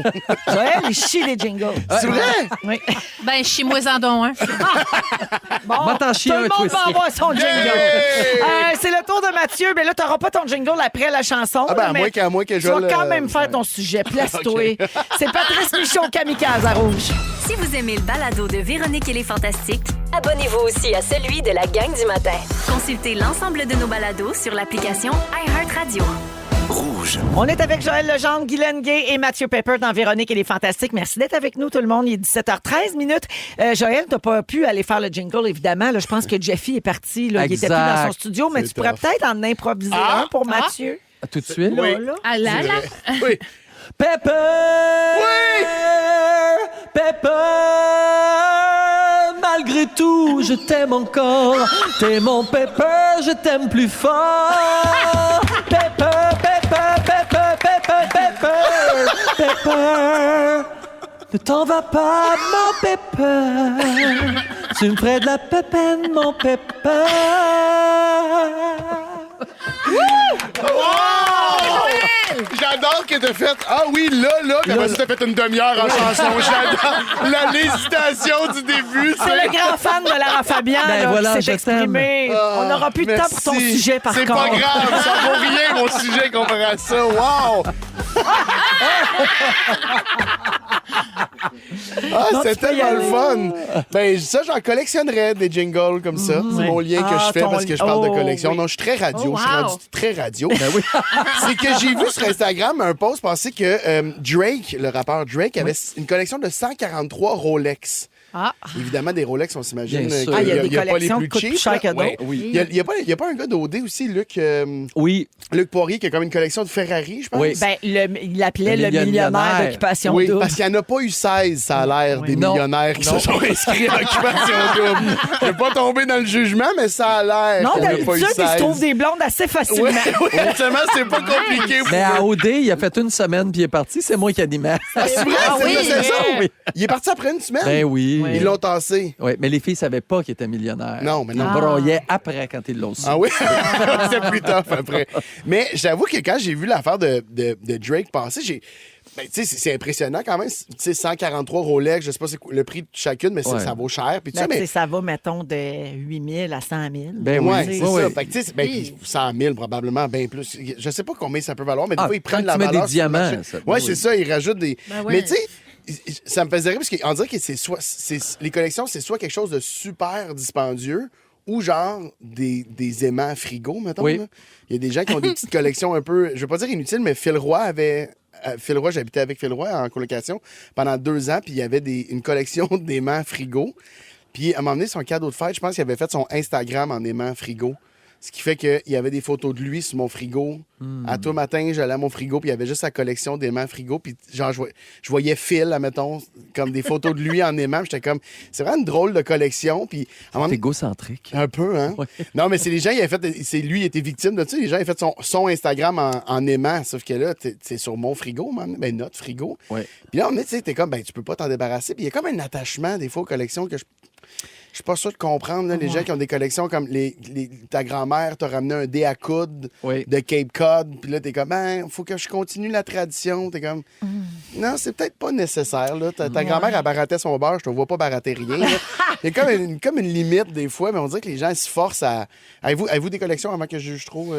Joël, il chie les jingles. C'est vrai? Oui. Ben, chie-moi-en donc, hein. Bon, Va t'en chier tout un, le toi monde va aussi. avoir son jingle. Yeah! C'est le tour de Mathieu. Mais là, tu n'auras pas ton jingle après la chanson. Ah ben, là, à mais moins que tu je vas le- quand même faire ton sujet. Place-toi. C'est Patrice Michaud, Kamikaze à Rouge. Si vous aimez le balado de Véronique et les Fantastiques, Abonnez-vous aussi à celui de la gang du matin. consultez l'ensemble de nos balados sur l'application iHeartRadio. On est avec Joël Legendre, Guylaine Gay et Mathieu Pepper dans Véronique et les Fantastiques. Merci d'être avec nous, tout le monde. Il est 17h13 minutes. Joël, tu n'as pas pu aller faire le jingle, évidemment. Là, je pense que Jeffy est parti. Là, il était plus dans son Exact. studio, mais C'est tu pourrais tough. peut-être en improviser un pour Mathieu. À tout de suite. Oui. Là. Ah là là. Oui. Pepper! Pepper! Malgré tout, je t'aime encore. T'es mon Pepper, je t'aime plus fort. Pepper, Pepper, Pepper, Pepper, Pepper, Pepper. Ne t'en vas pas, mon Pepper. Tu me ferais de la pepeine, mon Pepper. J'adore que t'as fait « Ah oui, là, puis après ça, t'as fait une demi-heure en chanson. » J'adore la l'hésitation du début. C'est le grand fan de Lara Fabian Ben là, voilà, qui s'est je exprimé. On n'aura plus de temps pour ton Merci. sujet, par contre. C'est pas grave, ça vaut rien, mon sujet, comparé à ça. Wow! Ah, Non, c'est tu peux y tellement le aller. fun. Ben, ça, j'en collectionnerais des jingles comme ça. C'est mon lien que Ah, je fais ton parce que je parle de oh, collection. oui. Non, je suis très radio. Oh, Je suis wow. rendu très radio. Ben oui. C'est que j'ai vu sur Instagram un post penser que Drake, le rappeur Drake, avait une collection de 143 Rolex. Ah. Évidemment, des Rolex, on s'imagine. Bien sûr. Ah, il y a des pas les collections plus qui coûtent plus cheap. cher là. que d'autres. Ouais. Oui. Il y a pas un gars d'OD aussi, Oui, Luc Poirier, qui a comme une collection de Ferrari, je pense. Oui. Ben, il l'appelait Le le millionnaire millionnaire. d'Occupation Oui, Double. parce qu'il n'y en a pas eu 16, ça a l'air, des Non. millionnaires qui Non. se sont inscrits à Occupation Double. Je vais pas tomber dans le jugement, mais ça a l'air. Non, qu'il n'y a pas eu d'habitude, il se 16. trouve des blondes assez facilement. Oui, honnêtement, c'est pas compliqué pour mais à eux. OD, il a fait une semaine puis il est parti. C'est moi qui animais. C'est vrai, Ah c'est oui, la saison. oui. Il est parti après une semaine. Ben oui. Ils l'ont tassé. Oui, mais les filles ne savaient pas qu'il était millionnaire. Non, mais non. Ils broyaient après quand ils l'ont su. Ah oui? C'est plus tough après. Mais j'avoue que quand j'ai vu l'affaire de Drake passer, Ben, tu sais, c'est impressionnant quand même. Tu sais, 143 Rolex, je sais pas c'est quoi le prix de chacune, mais Ouais. ça vaut cher. Puis, tu Ben, sais, mais... ça va, mettons, de 8 000 à 100 000. Ben oui. Ouais, Tu c'est sais, oui, ça. oui. Fait que, tu sais, ben, puis 100 000 probablement, bien plus. Je sais pas combien ça peut valoir, mais des Ah, fois, ils prennent quand la tu mets valeur des sur le diamants, marché. ça- Ouais, oui. c'est ça, ils rajoutent des... Ben ouais. Mais tu sais, ça me faisait rire parce qu'on dirait que les collections, c'est soit quelque chose de super dispendieux ou genre des aimants frigo, mettons. Oui. Là. Il y a des gens qui ont des petites collections un peu, je veux pas dire inutiles, mais Phil Roy avait... Phil Roy, j'habitais avec Phil Roy en colocation pendant 2 ans, puis il y avait une collection d'aimants frigo. Puis à un moment donné, son cadeau de fête, je pense qu'il avait fait son Instagram en aimant frigo. Ce qui fait qu'il y avait des photos de lui sur mon frigo. À tout matin, j'allais à mon frigo, puis il y avait juste sa collection d'aimants frigo. Puis genre, je voyais Phil, admettons, comme des photos de lui en aimant. J'étais comme, c'est vraiment une drôle de collection. Puis à un moment donné, Égocentrique. un peu, hein? Non, mais c'est les gens, lui, il était victime de ça. Les gens, ils ont fait son Instagram en aimant. Sauf que là, c'est sur mon frigo, ben, notre frigo. Ouais. Puis là, on est, tu sais, t'es comme, ben, tu peux pas t'en débarrasser. Puis il y a comme un attachement, des fois, aux collections que je suis pas sûr de comprendre, là, les gens qui ont des collections comme ta grand-mère t'a ramené un dé à coudre Oui. de Cape Cod, puis là, t'es comme, ben, faut que je continue la tradition. T'es comme, non, c'est peut-être pas nécessaire, là. Ta grand-mère, elle barattait son beurre, je te vois pas barater rien, là. Il y a comme une limite, des fois, mais on dirait que les gens se forcent à. Avez-vous des collections avant que je juge trop?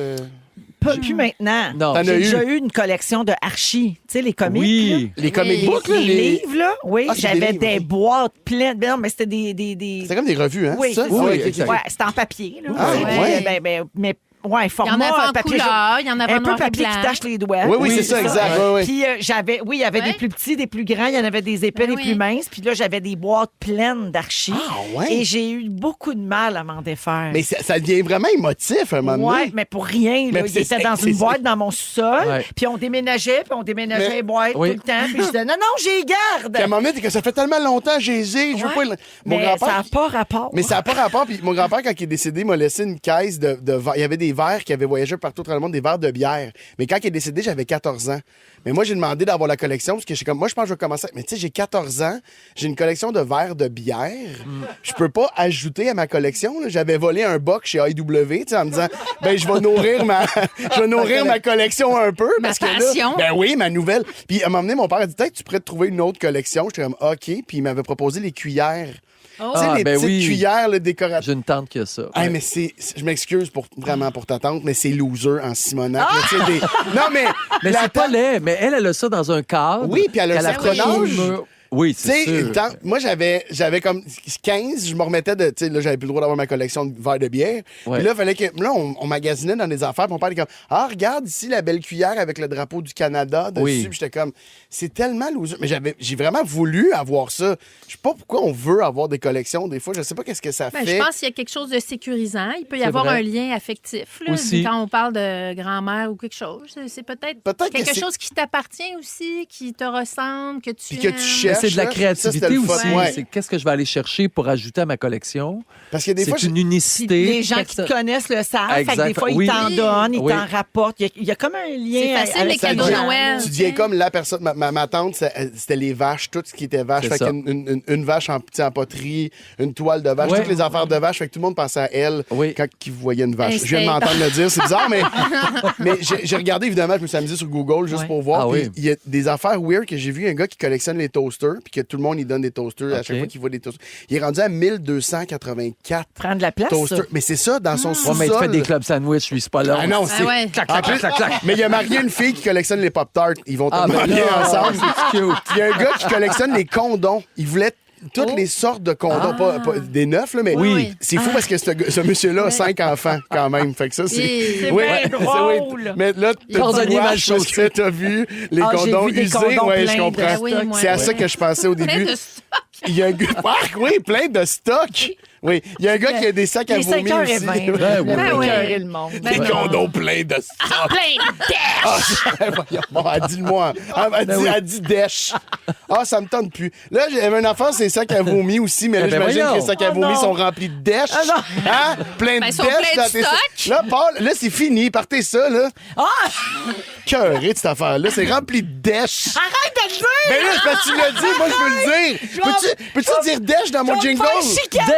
Pas plus maintenant. Non. T'en as J'ai eu? déjà eu une collection de Archie. Tu sais, les comics. Oui. Les comic books, là, Les livres, là. Oui, Ah, c'est j'avais des des livres, ok. boîtes pleines. Ben non, mais c'était des... C'est comme des revues, hein? Oui, c'est ça? c'est ça. Oui, ok, exact. ok. Ouais, c'était en papier. Là. Ah, Tu sais, ouais. mais ouais, Il y format en avait en papier couleur, il y en avait un en peu noir et papier qui blanc. tache les doigts. Oui, c'est ça, exact. Ouais, ouais. Puis il y avait Ouais. des plus petits, des plus grands, il y en avait des épais, Ben des oui. plus minces. Puis là, j'avais des boîtes pleines d'archis. Ah, ouais? Et j'ai eu beaucoup de mal à m'en défaire. Mais ça devient vraiment émotif à un moment donné. Ouais, mais pour rien. Là. Mais Il était dans c'est- une boîte dans mon sous-sol, Ouais. puis on déménageait Mais- les boîtes Oui. tout le temps. Puis je disais, non, j'y garde. Puis à un moment donné, t'es que ça fait tellement longtemps, j'ai je veux Ouais. pas... Mon Mais grand-père... ça n'a pas rapport. Mais ça n'a pas rapport. Puis mon grand-père, quand il est décédé, m'a laissé une caisse de verre. Il y avait des verres qui avaient voyagé partout dans le monde, des verres de bière. Mais quand il est décédé, j'avais 14 ans. Mais moi, j'ai demandé d'avoir la collection parce que je suis comme, moi, je pense que je vais commencer. Mais tu sais, j'ai 14 ans, j'ai une collection de verres de bière. Je peux pas ajouter à ma collection. Là. J'avais volé un boc chez AEW, tu sais, en me disant, ben, je vais nourrir ma collection un peu. Ma parce que là, passion. ben oui, ma nouvelle. Puis à un moment donné, mon père a dit, peut-être tu pourrais te trouver une autre collection. J'étais comme, OK. Puis il m'avait proposé les cuillères. Oh. Tu sais, les ben petites oui. cuillères là, décoratives. J'ai une tante qui a ça. Hey, Ouais. mais je m'excuse vraiment pour ta tante, mais c'est loser en Simonac. là, tu sais, Non, mais. Mais la c'est pas tante- laid. Mais elle a ça dans un cadre. Oui, puis elle a un qu'elle certain accroche au âge. mur. Oui, Tu sais, c'est sûr. une tante- moi, j'avais comme 15, je me remettais de. Tu sais, là, j'avais plus le droit d'avoir ma collection de verres de bière. Ouais. Puis là, fallait que. Là, on magasinait dans des affaires, puis on parlait comme, ah, regarde ici la belle cuillère avec le drapeau du Canada dessus. Oui. Puis j'étais comme, c'est tellement loser. Mais j'ai vraiment voulu avoir ça. Je sais pas pourquoi on veut avoir des collections, des fois. Je sais pas qu'est-ce que ça Ben, fait. je pense qu'il y a quelque chose de sécurisant. Il peut y C'est avoir vrai. un lien affectif. Là, Aussi. Quand on parle de grand-mère ou quelque chose, c'est peut-être Peut-être que quelque c'est- chose qui t'appartient aussi, qui te ressemble, que tu Puis que tu aimes. Mais cherches. c'est de la là. créativité Ça, c'était le fun. aussi. Ouais. C'est qu'est-ce que je vais aller chercher pour ajouter à ma collection. Parce que des fois, C'est une Puis unicité. les gens qui te connaissent le savent. Fait que des Exact. fois, Oui. ils t'en donnent, ils Oui. t'en rapportent. Il y a comme un lien. C'est facile, les Ça cadeaux devient- de Noël. Tu deviens comme la personne. Ma tante, c'était les vaches, tout ce qui était vache. C'est Fait ça. une vache en poterie, une toile de vache, Ouais. toutes les affaires de vache. Fait que tout le monde pensait à elle Oui. quand il voyait une vache. Et Je viens de c'est- m'entendre le dire, c'est bizarre, mais j'ai regardé, évidemment, je me suis amusé sur Google juste Ouais. pour voir. Ah Puis oui. il y a des affaires weird que j'ai vu un gars qui collectionne les toasters, puis que tout le monde, il donne des toasters à OK. chaque fois qu'il voit des toasters. Il est rendu à 1284 Prendre de la place. toasters. ça. Mais c'est ça, dans son Ouais, sous-sol. mais il fait des clubs sandwich, lui, c'est pas là. Ah non, c'est. ouais. Clac, En clac, plus- clac, clac, clac. Mais il a marié une fille qui collectionne les Pop-Tarts. Ils vont Ah, tellement ben bien là, ensemble. c'est cute. Il y a un gars qui collectionne les condoms. Il voulait toutes les sortes de condoms. Pas des neufs, là, mais Oui, oui. c'est fou parce que ce monsieur-là a 5 enfants quand même. Fait que ça, c'est. C'est Oui, bien c'est- drôle. Mais là, t'as Cordonnier dit, mal wesh, parce chaussé. que t'as vu les Ah, j'ai condoms vu des usés. condoms Ouais, pleins je de comprends. stock. Oui, moi, C'est à ouais. ça que je pensais au Plein début. de stock. Il y a un gars. Oui, plein de stock. Oui, il y a un gars qui a des sacs à Les vomi 5h20. aussi. Ben oui. Ben oui. écœurer le monde. Ben Des non. condoms pleins de stock. Plein de Ah, voyons, bon, elle dit le moi. Elle dit dèche. Ah, ça me tente plus. Là, j'avais une affaire, c'est les sacs à vomi aussi, mais là, Eh ben j'imagine voyons. que les sacs à Oh vomi non. sont remplis de dèche. Ah non. Hein? Plein de Ben, ils sont dèche pleins de tes stock. sacs. Là, Paul, là, c'est fini. Partez ça, là. Ah! Cœuré de cette affaire-là. C'est rempli de dèche. Arrête de le dire! Ben là, c'est parce que tu l'as dit, moi, je veux le dire. Peux-tu dire dèche dans mon Je vais me jingle? faire chicaner!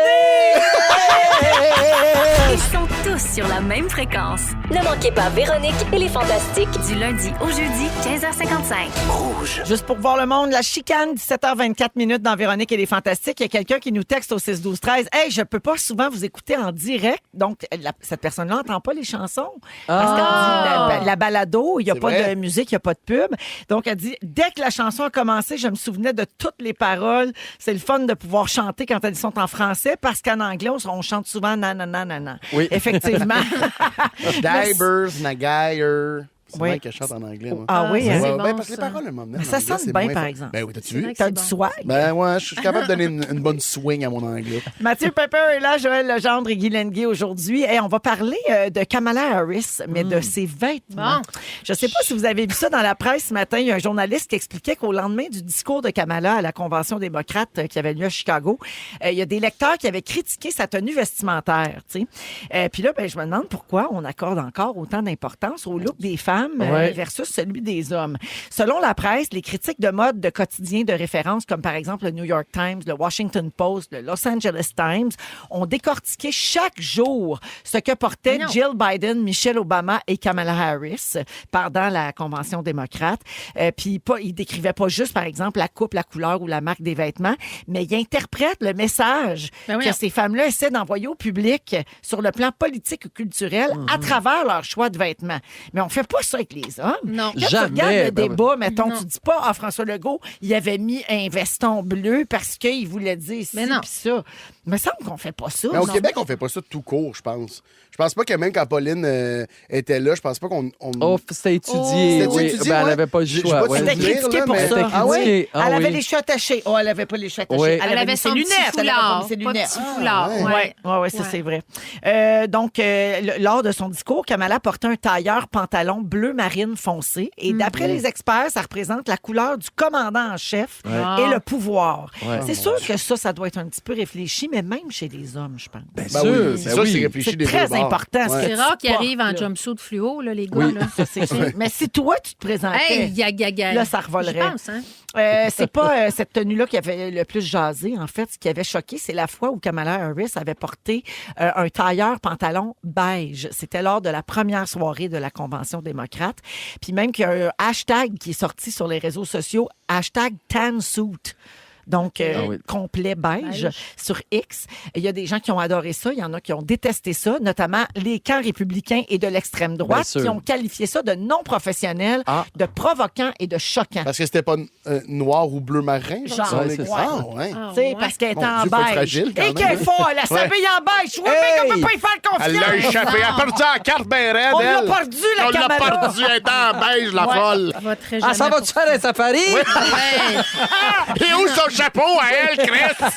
Ils sont tous tous sur la même fréquence. Ne manquez pas Véronique et les Fantastiques. Du lundi au jeudi, 15h55. Juste pour voir le monde, la chicane, 17h24 minutes dans Véronique et les Fantastiques. Il y a quelqu'un qui nous texte au 6-12-13. « Hey, je peux pas souvent vous écouter en direct. » Donc, cette personne-là n'entend pas les chansons. Parce qu'elle dit la balado, il n'y a C'est pas vrai. de musique, il n'y a pas de pub. Donc, elle dit, dès que la chanson a commencé, je me souvenais de toutes les paroles. C'est le fun de pouvoir chanter quand elles sont en français parce qu'en anglais, on chante souvent nanana. Oui. Effectivement. Divers, Nagayer. C'est Oui. vrai que je chante en anglais, moi. Ah oui, ça, hein? c'est Ouais, bon, ben, parce que les ça. paroles, elles m'emmenaient Mais en ça anglais, sonne c'est bien, moins par fa- exemple. Ben oui, t'as-tu C'est vu? vrai que T'as c'est du bon. swag. Ben ouais, je suis capable de donner une bonne swing à mon anglais. Mathieu Pepper est là, Joël Legendre et Guy Lenguet aujourd'hui. Et on va parler de Kamala Harris, mais de ses vêtements. Bon. Je ne sais pas si vous avez vu ça dans la presse ce matin. Il y a un journaliste qui expliquait qu'au lendemain du discours de Kamala à la Convention démocrate qui avait lieu à Chicago, il y a des lecteurs qui avaient critiqué sa tenue vestimentaire. Tu sais. Puis là, ben, je me demande pourquoi on accorde encore autant d'importance au look des femmes Ouais. versus celui des hommes. Selon la presse, les critiques de mode de quotidiens de référence, comme par exemple le New York Times, le Washington Post, le Los Angeles Times, ont décortiqué chaque jour ce que portaient Mais non. Jill Biden, Michelle Obama et Kamala Harris pendant la Convention démocrate. Puis ils décrivaient pas juste, par exemple, la coupe, la couleur ou la marque des vêtements, mais ils interprètent le message Ben oui. que ces femmes-là essaient d'envoyer au public sur le plan politique ou culturel à travers leur choix de vêtements. Mais on fait pas ça avec les hommes. Non. Quand tu Jamais. regardes le Ben débat, mettons, Non. tu dis pas, François Legault, il avait mis un veston bleu parce qu'il voulait dire ci Mais non. pis ça. Il me semble qu'on fait pas ça. Mais au non? Québec, on fait pas ça tout court, je pense. Je pense pas que même quand Pauline était là, je pense pas qu'on... Oh, c'était étudié. C'était oui. étudié, Ben, elle ouais. n'avait pas le J'ai choix. pas ouais. Elle était dire, critiquée là, pour mais- ça. Elle était Ah ouais? critiquée. Ah Elle avait oui. les cheveux attachés. Oh, elle avait pas les cheveux attachés. Oui. Elle avait son ses petit lunettes. Elle avait pas foulard. mis ses Pas lunettes. petit foulard. ouais. Ouais. Oui, ça Ouais. c'est vrai. Donc, lors de son discours, Kamala portait un tailleur pantalon bleu marine foncé. Et d'après les experts, ça représente la couleur du commandant en chef Ouais. et le pouvoir. Ouais. C'est sûr que ça doit être un petit peu réfléchi, mais même chez les hommes, je pense. Ben Ben sûr, oui, ben c'est ça, oui. c'est réfléchi C'est des très deux bords. important, ce Ouais. que C'est rare qu'ils portes, arrivent en là. jumpsuit fluo, là, les gars. Oui. Là. Ça, c'est sûr. Mais si toi, tu te présentais... Hey, gaga. Là, ça revolerait. Je pense, hein? C'est pas cette tenue-là qui avait le plus jasé. En fait, ce qui avait choqué, c'est la fois où Kamala Harris avait porté un tailleur pantalon beige. C'était lors de la première soirée de la Convention démocrate. Puis même qu'il y a un hashtag qui est sorti sur les réseaux sociaux, hashtag #TanSuit. Donc, Ah oui. complet beige Beige. sur X. Et il y a des gens qui ont adoré ça. Il y en a qui ont détesté ça, notamment les camps républicains et de l'extrême droite Bien sûr. qui ont qualifié ça de non professionnel, Ah. de provoquant et de choquant. Parce que c'était pas noir ou bleu marin, genre? Genre, sur ouais, les- c'est ça. Ah, ouais. Ah, Tu sais, ouais. parce qu'elle est Mon en Dieu, faut être beige. fragile, quand Et même. qu'elle est folle, elle s'habille en beige. Je vois bien qu'on peut pas y faire confiance. Elle l'a échappé. Elle a perdu la carte bien raide, On l'a elle. perdu, la On l'a Kamala. perdu. Elle était en beige, la Ouais. folle. Ça va très Ah, ça jamais va-tu faire un safari? Et où son chapeau à elle, Chris?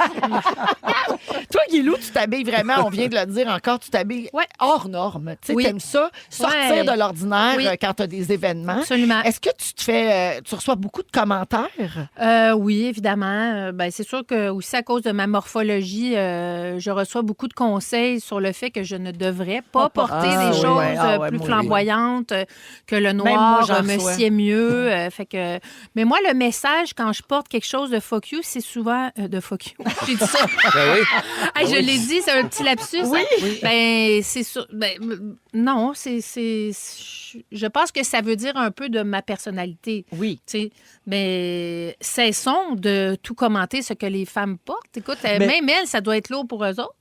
Toi, Guilou, tu t'habilles vraiment, on vient de le dire encore, tu t'habilles Ouais. hors norme. Tu sais, Oui. t'aimes ça, sortir Ouais. de l'ordinaire Oui. quand tu as des événements. Absolument. Est-ce que tu te fais, tu reçois beaucoup de commentaires? Oui, évidemment. Ben, c'est sûr que aussi à cause de ma morphologie, je reçois beaucoup de conseils sur le fait que je ne devrais pas porter Ah, des oui. choses Ouais, ah ouais, plus moi, flamboyantes, que le moi, noir j'en me reçois. sied mieux. Fait que... Mais moi, le message, quand je porte quelque chose de fuck you, c'est souvent de fuck you. J'ai dit ça. Ben oui. Hey, je l'ai dit, c'est un petit lapsus. Oui. hein? Ben, c'est sûr. Ben, non, je pense que ça veut dire un peu de ma personnalité. Oui. Tu sais, mais cessons de tout commenter ce que les femmes portent. Écoute, même elles, ça doit être lourd pour eux autres.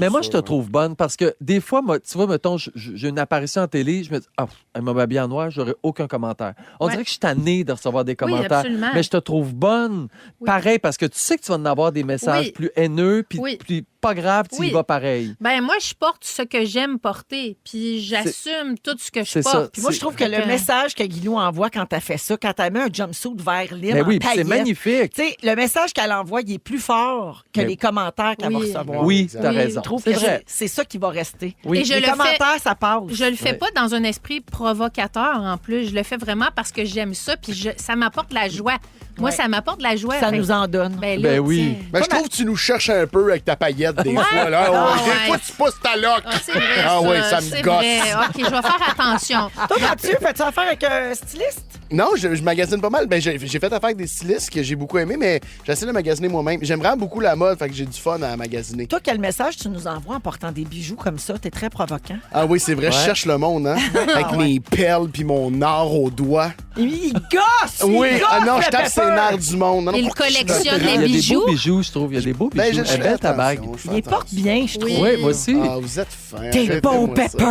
Mais moi, je te trouve bonne parce que des fois, moi, tu vois, mettons, j'ai une apparition en télé, je me dis, ah, elle m'a habillée en noir, j'aurais aucun commentaire. On Ouais. dirait que je suis tannée de recevoir des commentaires. absolument. Mais je te trouve bonne. Oui. Pareil, parce que tu sais que tu vas en avoir des messages Oui. plus haineux, puis Oui. puis pas grave, tu y Oui. vas pareil. Ben moi, je porte ce que j'aime porter, puis j'assume tout ce que je c'est ça. porte. Puis moi, je trouve que Fait le message que Guilou envoie quand elle fait ça, quand elle met un jumpsuit vert lime Mais en oui, puis c'est paillettes, magnifique. tu sais, le message qu'elle envoie, il est plus fort que Mais- les commentaires qu'elle Oui. va recevoir. Oui, Exact. t'as Oui, raison. Je trouve C'est que vrai. c'est ça qui va rester. Oui. Et je les le fais- commentaires, ça passe. Je le fais Ouais. pas dans un esprit provocateur en plus. Je le fais vraiment parce que j'aime ça, puis ça m'apporte la joie. Moi, Ouais. ça m'apporte la joie. Ça Fait nous que- en donne. Ben, là, Ben oui. tiens. Ben, je trouve que tu nous cherches un peu avec ta paillette des fois. Là. Ah, Des ouais. fois, tu pousses ta loque. Ah, c'est vrai. Ah oui, ça me c'est gosse. vrai. OK, je vais faire attention. Toi, Mathieu, fais-tu affaire avec un styliste? Non, je magasine pas mal. Ben, j'ai fait affaire avec des stylistes que j'ai beaucoup aimé, mais j'essaie de magasiner moi-même. J'aime vraiment beaucoup la mode, fait que j'ai du fun à magasiner. Toi, quel message tu nous envoies en portant des bijoux comme ça? T'es très provoquant. Ah oui, c'est vrai, je cherche le monde, hein? Avec mes perles puis mon or au doigt. Il gosse! Oui, il gosse, non, je le tape ses Pepper. nerfs du monde. Non, Il non, collectionne Il y a les des bijoux. beaux bijoux, je trouve. Il y a des beaux bijoux. Ben, je Elle fais est belle, ta bague. attention, je fais Il les porte attention. bien, je trouve. Oui. Oui, moi aussi. Ah, vous êtes fin. T'es beau, Pepper!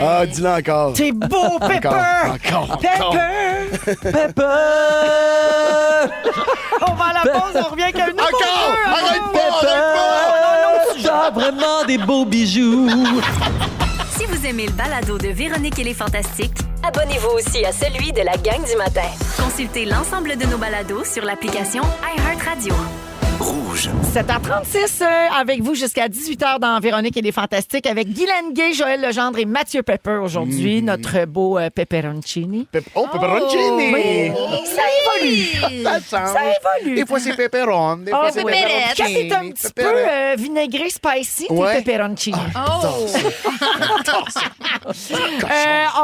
Ah, dis-le encore. T'es beau, Pepper! Encore. Pepper! Pepper! On va à la pause, on revient avec un nouveau Encore! jeu. Arrête pas! T'as vraiment des beaux bijoux. Si vous aimez le balado de Véronique et les Fantastiques, Abonnez-vous aussi à celui de la gang du matin. consultez l'ensemble de nos balados sur l'application iHeartRadio. 7h36 avec vous jusqu'à 18h dans Véronique et les Fantastiques avec Guylaine Gay, Joël Legendre et Mathieu Pepper aujourd'hui, notre beau pepperoncini. Pepperoncini! Oui, ça évolue. Ça évolue. Des fois, c'est pepperon. Des fois, c'est pepperette. Quand c'est un petit peu vinaigré spicy, Ouais. t'es pepperoncini. Oh!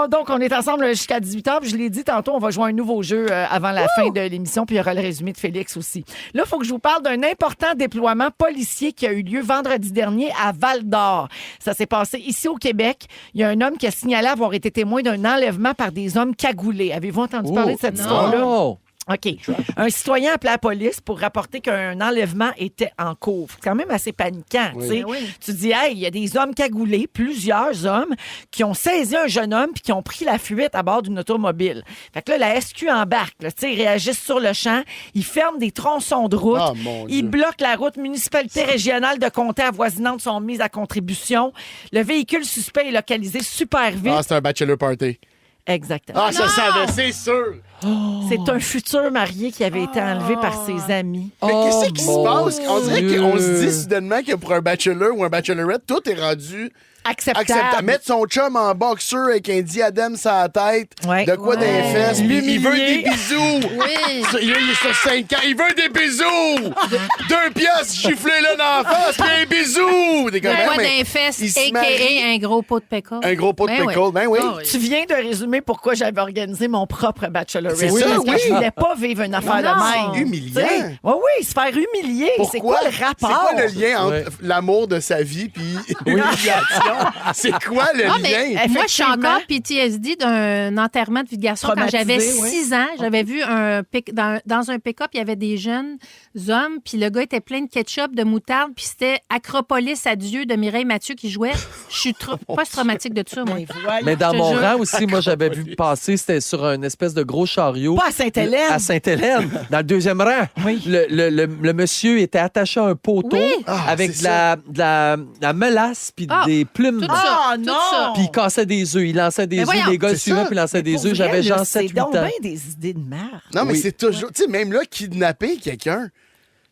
Donc, on est ensemble jusqu'à 18h. Puis je l'ai dit tantôt, on va jouer un nouveau jeu avant la fin de l'émission. Puis il y aura le résumé de Félix aussi. Là, il faut que je vous parle d'un important déploiement policier qui a eu lieu vendredi dernier à Val-d'Or. Ça s'est passé ici au Québec. Il y a un homme qui a signalé avoir été témoin d'un enlèvement par des hommes cagoulés. Avez-vous entendu parler de cette histoire-là? Oh. OK. Un citoyen appelé la police pour rapporter qu'un enlèvement était en cours. C'est quand même assez paniquant. Tu sais. Oui. Tu dis, hey, il y a des hommes cagoulés, plusieurs hommes, qui ont saisi un jeune homme puis qui ont pris la fuite à bord d'une automobile. Fait que là, la SQ embarque. Là, tu sais, ils réagissent sur le champ. Ils ferment des tronçons de route. Ah, mon Ils Dieu. bloquent la route. Municipalité régionale de comté avoisinantes sont mises à contribution. Le véhicule suspect est localisé super vite. Ah, c'est un bachelor party. Exactement. Ah, ça savait, c'est sûr. C'est un futur marié qui avait été enlevé par ses amis. Mais qu'est-ce qui se mon passe? On dirait Dieu. qu'on se dit soudainement que pour un bachelor ou un bachelorette, tout est rendu Acceptable. acceptable. Mettre son chum en boxeur avec un diadème sur la tête, Ouais. de quoi dans les fesses, puis il veut des bisous. Oui! Il est sur 5 ans, il veut des bisous! 2 piastres, giflez-le dans la face, puis un bisou! T'es comme, Un hein, poids mais d'un fesse, il se a.k.a. marie. un gros pot de pécan. Un gros pot de Ben pickle, ben oui. Ah Tu viens de résumer pourquoi j'avais organisé mon propre bachelorette. C'est ça, Parce que oui. je voulais pas vivre une affaire Non. de même. Humiliant. Tu sais, oui, se faire humilier. C'est quoi le rapport? C'est quoi le lien entre Ouais. l'amour de sa vie puis l'humiliation? C'est quoi le Ah, mais lien? moi, je suis Effectivement. encore PTSD d'un enterrement de vie de garçon. Quand j'avais Traumatisé, oui. 6 ans, j'avais vu dans un pick-up, il y avait des jeunes hommes, puis le gars était plein de ketchup, de moutarde, puis c'était Acropolis à Dieu de Mireille Mathieu qui jouait. Je suis post-traumatique de ça, moi. Mais voyons, Mais dans je te mon jure. rang aussi, moi, j'avais vu passer, c'était sur une espèce de gros chariot. Pas à Sainte-Hélène. À Sainte-Hélène, dans le deuxième rang. Oui. Le monsieur était attaché à un poteau Oui. avec c'est de la mélasse puis Ah, des plumes. Tout dedans. ça, Ah, tout non. ça. Puis il cassait des œufs. Il lançait des Mais œufs. voyons, Les gars le c'est suivaient ça. puis il lançait des Pour œufs. vrai, J'avais là, genre c'est 7-8 donc ans. bien des idées de merde. Non, mais Oui. c'est toujours. Tu sais, même là, kidnapper quelqu'un.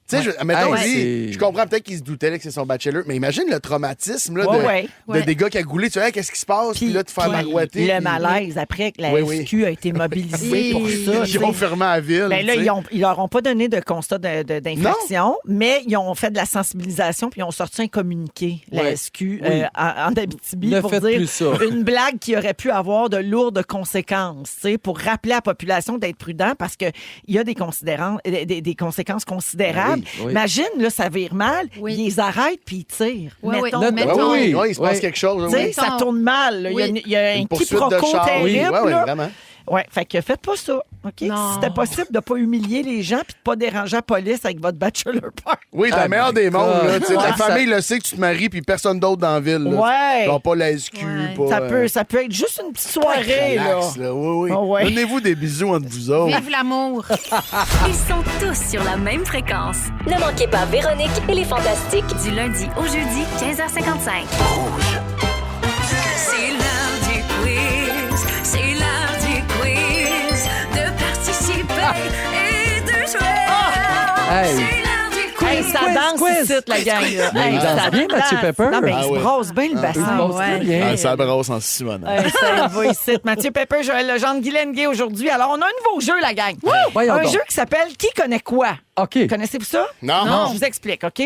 Tu sais, mettons, Hey, lui, c'est- je comprends peut-être qu'il se doutait là, que c'est son bachelor, mais imagine le traumatisme là, Ouais. de des gars qui a goulé. Tu sais, hey, qu'est-ce qui se passe? Puis là, te faire marouetter. le puis- malaise après que la Oui, oui. SQ a été mobilisée Oui. pour ça. Ils ont fermé la ville. Ben là, tu sais. ils leur ont pas donné de constat d'infraction, mais ils ont fait de la sensibilisation puis ils ont sorti un communiqué, la Ouais. SQ, Oui. en Abitibi, Ne pour faites dire plus ça. une blague qui aurait pu avoir de lourdes conséquences, tu sais, pour rappeler à la population d'être prudent parce qu'il y a des conséquences considérables. Oui, oui. Imagine, là, ça vire mal, Oui. ils les arrêtent puis ils tirent. Oui, oui. Mettons. Notre- Mettons. Oui, Ouais, il se passe oui. quelque chose. Tu sais, oui. ça tourne mal. Là. Oui. Il y a un Une poursuite de quiproquo char. terrible. Oui, ouais, là. vraiment. Ouais, fait que faites pas ça, OK? Non. C'était possible de pas humilier les gens puis de pas déranger la police avec votre bachelor party. Oui, dans Ah, le meilleur my des mondes. God. Là, tu sais, Ouais. ta famille le sait que tu te maries, puis personne d'autre dans la ville. Là. Ouais. Genre pas la SQ, Ouais. pas. Ça peut être juste une petite soirée, relax, là. là. Oui, oui. Ah ouais. Donnez-vous des bisous entre vous autres. Vive l'amour. Ils sont tous sur la même fréquence. Ne manquez pas Véronique et les Fantastiques. Du lundi au jeudi, 15h55. C'est l'heure du quiz. C'est l'heure du quiz. De participer et de jouer. Hey. C'est l'heure du quiz. Hey, ça danse quiz. ici, la gang. là. Mais il danse ça bien, Mathieu danse. Pepper. Non, mais Ah il se ouais. brosse bien le Il se bassin. passe très bien. Ah, ça brosse en Simon. Ça y va ici. Mathieu Pepper, Joël Legendre, Guylaine Gay aujourd'hui. Alors, on a un nouveau jeu, la gang. Voyons Un donc. jeu qui s'appelle Qui connaît quoi? OK. Connaissez-vous ça? Non. Je vous explique, OK?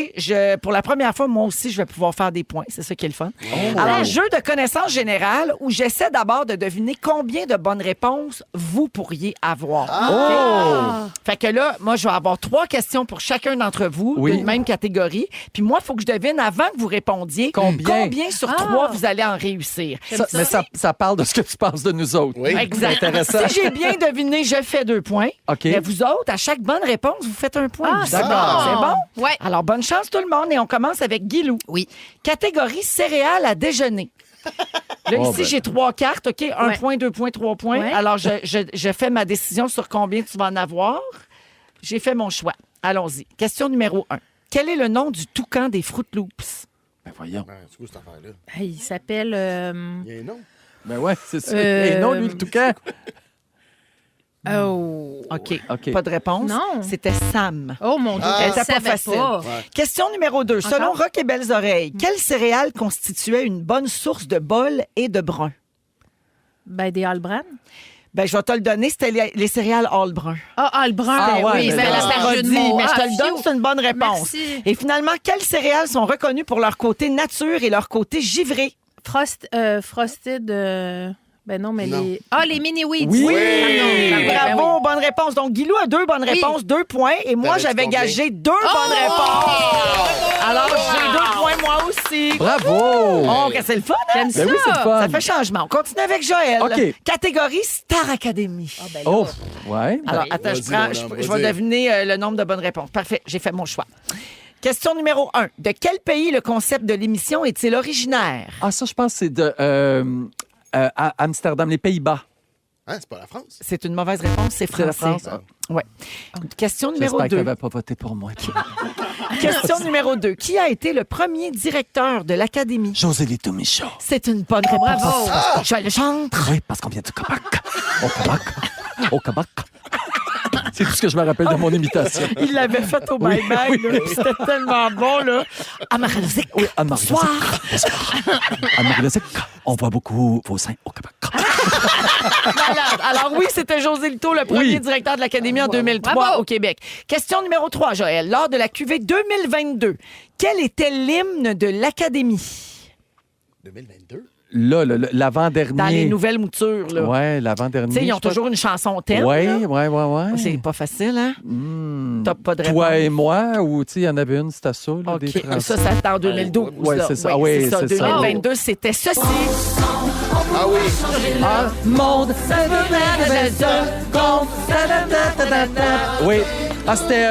Pour la première fois, moi aussi, je vais pouvoir faire des points. C'est ça qui est le fun. Oh. Alors, jeu de connaissances générales où j'essaie d'abord de deviner combien de bonnes réponses vous pourriez avoir. OK? Fait que là, moi, je vais avoir 3 questions pour chacun d'entre vous, Oui. d'une même catégorie. Puis moi, il faut que je devine avant que vous répondiez Combien? sur 3 vous allez en réussir. Mais ça parle de ce que tu penses de nous autres. Oui. Exact. intéressant. Si j'ai bien deviné, je fais 2 points. OK. Mais vous autres, à chaque bonne réponse, vous faites un point. Ah, D'accord. c'est C'est bon. bon? Ouais. Alors, bonne chance tout le monde. Et on commence avec Guilou. Oui. Catégorie céréales à déjeuner. Là, Oh, ici, ben. j'ai 3 cartes, OK? 1 Ouais. point, 2 points, 3 points. Ouais. Alors, je fais ma décision sur combien tu vas en avoir. J'ai fait mon choix. Allons-y. Question numéro 1. Quel est le nom du toucan des Fruit Loops? Ben voyons. Ben, c'est quoi cette affaire-là? Il s'appelle... Il y a un nom. Ben ouais, c'est ça. Euh, Et non, lui, le toucan. Oh. OK. OK. Pas de réponse? Non. C'était Sam. Oh, mon Dieu, Ah. je Elle était pas savais facile. pas. Question numéro 2. Selon Encore? Rock et Belles Oreilles, quelle céréale constituait une bonne source de bol et de brun? Ben, des Albrand. Ben, je vais te le donner, c'était les céréales all brun. Ah, le brun. Ah, ouais, oui, mais mais là, là, c'est un jeu de mots. Mais je te Ah, le donne, phew. c'est une bonne réponse. Merci. Et finalement, quelles céréales sont reconnues pour leur côté nature et leur côté givré? Frosted... Ben non, mais Non. les... Ah, les mini-weeds. Oui. Bravo, bonne réponse. Donc, Guilou a 2 bonnes réponses, 2 points. Et moi, T'avais-tu j'avais combien? gagé 2 bonnes réponses. Alors, j'ai 2 points, moi aussi. Bravo! Oh, que c'est le fun, hein? J'aime Ben oui, c'est le fun. Ça fait changement. On continue avec Joël. OK. Catégorie Star Academy. Oh, ouais. Alors, attends, Vas-y, je prends- mon je homme, vais vas-y. deviner le nombre de bonnes réponses. Parfait, j'ai fait mon choix. Question numéro 1. De quel pays le concept de l'émission est-il originaire? Ah, ça, je pense que c'est de à Amsterdam, les Pays-Bas. Hein, c'est pas la France? C'est une mauvaise réponse, c'est C'est la français. France. Ouais. Question numéro J'espère que tu 2. n'avais pas voté pour moi. Question numéro 2. Qui a été le premier directeur de l'Académie? José Lito Michaud. C'est une bonne réponse. Bravo. Joël Legendre. Oui, parce qu'on vient du Québec. Au Québec. Au Québec. C'est tout ce que je me rappelle de mon imitation. Il l'avait fait au bye-bye, là, puis c'était tellement bon, là. Amaralzik. Oui, Anne-Marie Bonsoir. Anne-Marie Lesic, on voit beaucoup vos seins au Québec. Malade. Alors oui, c'était José Lito, le premier Oui. directeur de l'Académie en 2003 Bravo. au Québec. Question numéro 3, Joël. Lors de la cuvée 2022, quel était l'hymne de l'Académie? 2022? Là, l'avant-dernier. Dans les nouvelles moutures, là. Ouais, l'avant-dernier. Tu sais, ils ont je pense. toujours une chanson thème. Ouais, là. ouais. C'est pas facile, hein? T'as pas de réponse. Toi et moi, ou tu sais, il y en avait une, c'était ça, là, des OK. Français. Ça, c'est en 2012. Ouais, là. c'est ça. Oui, c'est ça. 2022, c'était ceci. Ah oui! Monde. Oui. Ah, c'était.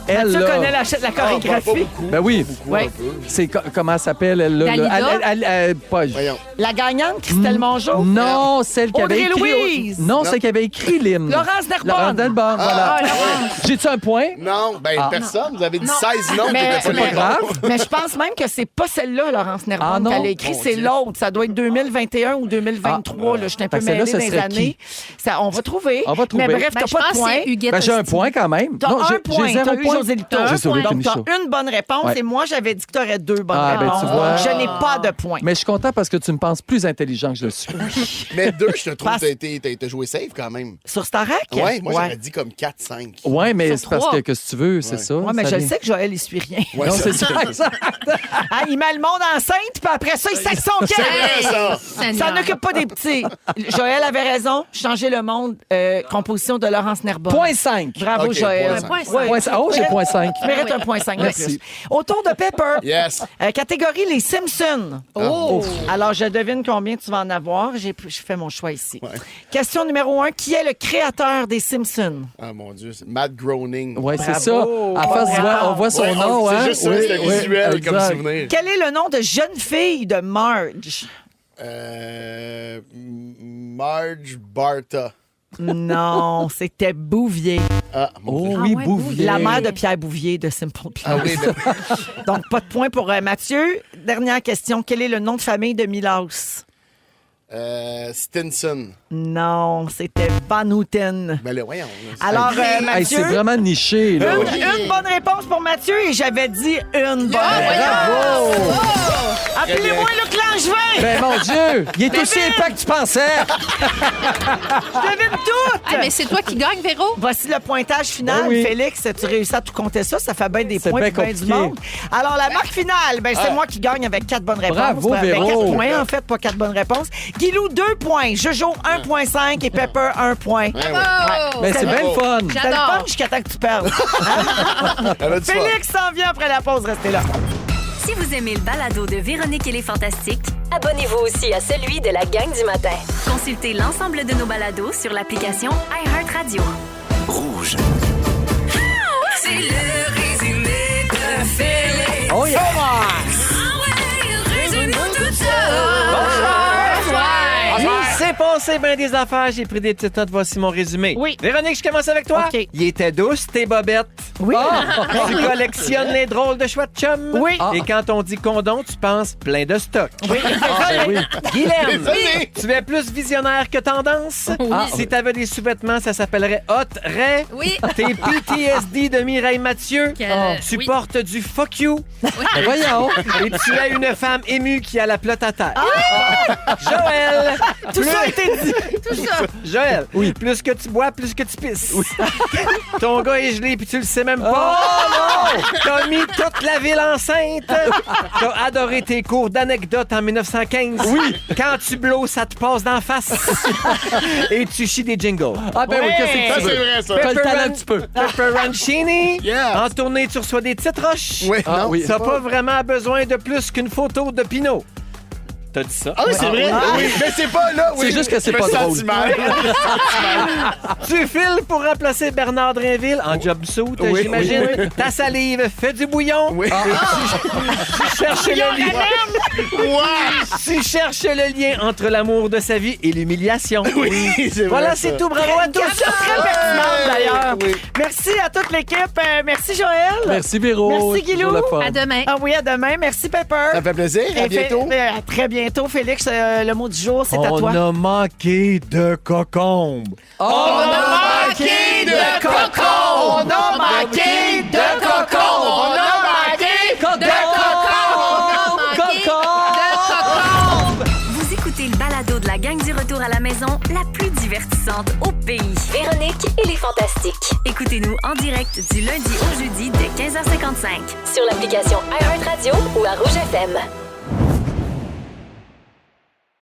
Elle, Tu là. connais la chorégraphie. Ben oui. Oui. C'est comment elle s'appelle, elle, là? Dalida? Pas. Voyons. La gagnante, Christelle Mongeau. Non, celle qui avait écrit. Audrey-Louise. Non, celle qui avait écrit l'hymne. Laurence Nerbonne. Laurence Nerbonne, voilà. J'ai-tu un point? Non, ben personne. Vous avez dit 16 noms qui Mais- étaient pas C'est pas les grave. bons. Mais je pense même que c'est pas celle-là, Laurence Nerbonne, Ah non? qu'elle a écrit, Mon c'est Dieu. l'autre. Ça doit être 2021 ou 2023. Là, je suis un peu Fait que celle-là, mêlée ce dans les serait années. Ça, on va trouver. On va trouver. Mais bref, Ben, t'as je pas pense de que point. c'est Huguette Ben, j'ai un Hostie. point quand même. T'as Non, un j'ai point. zéro T'as eu point. José Lito. J'ai José Lito Donc, Michaud. t'as une bonne réponse Ouais. et moi, j'avais dit que t'aurais 2 bonnes Ah, ben, réponses. tu vois. Je n'ai pas de point. Mais je suis content parce que tu me penses plus intelligent que je le suis. Mais 2, je te trouve Passe. que t'as été joué safe quand même. Sur Starac? Ouais, moi j'aurais dit comme 4-5. Ouais, mais Sur c'est parce 3. que si tu veux, c'est Ouais. ça. Ouais, mais ça je vient. sais que Joël, il suit rien. Ouais, Non, ça- c'est ça, exact. Ah, il met le monde enceinte, puis après ça, il sac son vrai, cœur. ça. Ça n'occupe pas des petits. Joël avait raison. Changer le monde. Composition de Laurence Nerbonne. Point 5. Bravo, OK, Joël. point cinq. Ouais. Point cinq. Oh, j'ai point 5. Tu mérites un point 5 de Merci. plus. Autour de Pepper. Yes. Catégorie Les Simpsons. Oh! Alors, je devine combien tu vas en avoir. Je fais mon choix ici. Ouais. Question numéro 1. Qui est le créateur des Simpsons? Ah mon Dieu, c'est Matt Groening. Ouais, c'est ça. Bravo. À face, on voit son Ouais, nom. c'est hein? juste ça, Oui, c'était oui, visuel comme exact. souvenir. Quel est le nom de jeune fille de Marge? Marge Barta. Non, c'était Bouvier. Ah, mon Dieu. Oh oui, ouais, Bouvier. La mère de Pierre Bouvier de Simple Plan. Ah oui, mais- Donc, pas de point pour Mathieu. Dernière question. Quel est le nom de famille de Milaus? Stinson. Non, c'était Van Houten. Ben là, voyons. Alors, Hey, Mathieu, c'est vraiment niché, là. une bonne réponse pour Mathieu et j'avais dit une bonne réponse. Bravo! Appelez-moi le clan Jevin! Ben, mon Dieu! Il est aussi épais que tu pensais! Je devine tout! Ah, mais c'est toi qui gagne, Véro. Voici le pointage final. Ben oui. Félix, tu réussis à tout compter ça. Ça fait bien des C'est points bien pour bien du compliqué. monde. Alors, la marque finale, ben, c'est moi qui gagne avec 4 bonnes réponses. Bravo, Ben, avec Véro. 4 points, en fait, pas 4 bonnes réponses. Guilou, 2 points. Jojo, 1,5 et Pepper, 1 point. Oh! Ben, c'est bien le fun! C'était le J'adore. fun jusqu'à temps que tu perdes. Elle a du fun. Félix s'en vient après la pause. Restez là. Si vous aimez le balado de Véronique et les Fantastiques, Abonnez-vous aussi à celui de la gang du matin. consultez l'ensemble de nos balados sur l'application iHeartRadio. Rouge. C'est le résumé de Félix. Oh yeah! Résume-nous tout ça. Il s'est passé bien des affaires. J'ai pris des petites notes. Voici mon résumé. Oui. Véronique, je commence avec toi. OK. Il était douce, tes bobettes. Oui. Tu collectionnes les drôles de choix de chum. Oui. Et quand on dit condom, tu penses plein de stock. Oui. Ben oui. Guylaine, Désolé. tu es plus visionnaire que tendance. Si t'avais des sous-vêtements, ça s'appellerait Hot Ray. Oui. T'es PTSD de Mireille Mathieu. Tu Oui. portes du fuck you. Ben voyons! Et tu es une femme émue qui a la plotte à terre. Joël! Tout ça a été dit. Tout ça. Joël, plus que tu bois, plus que tu pisses. Ton gars est gelé puis tu le sais même pas. Oh, T'as mis toute la ville enceinte. T'as adoré tes cours d'anecdotes en 1915. Oui. Quand tu blows, ça te passe d'en face. Et tu chies des jingles. Ah ben oui, qu'est-ce que Ça, tu c'est veux? vrai, ça. T'as le talent un petit peu. Pepperoncini. Yeah. En tournée, tu reçois des petites roches. Oui, Ah, non. oui. T'as pas vraiment besoin de plus qu'une photo de Pinot. T'as dit ça? Ah oui, c'est vrai. Oui, mais c'est pas là. Oui. C'est juste que c'est Je me pas sens drôle. mal. Tu files pour remplacer Bernard Drinville en jumpsuit, Oui, j'imagine. oui, Ta salive fait du bouillon. Oui. Tu cherches le lien. Tu cherches le lien entre l'amour de sa vie et l'humiliation. Oui, c'est vrai. Voilà, ça. c'est tout. Bravo à tous. Question très pertinente, d'ailleurs. Oui. Merci à toute l'équipe. Merci, Joël. Merci, Véro. Merci, Guilou. Toujours le fun. À demain. Ah oui, à demain. Merci, Pepper. Ça me fait plaisir. À Et bientôt. à très bientôt, Félix. Le mot du jour, c'est à toi. On a manqué de cocombe. Oh! manqué de cocon! On a manqué de cocon! On a manqué de Vous écoutez le balado de la gang du retour à la maison, la plus divertissante au pays. Véronique et les Fantastiques. Écoutez-nous en direct du lundi au jeudi dès 15h55. Sur l'application iHeartRadio ou à Rouge FM.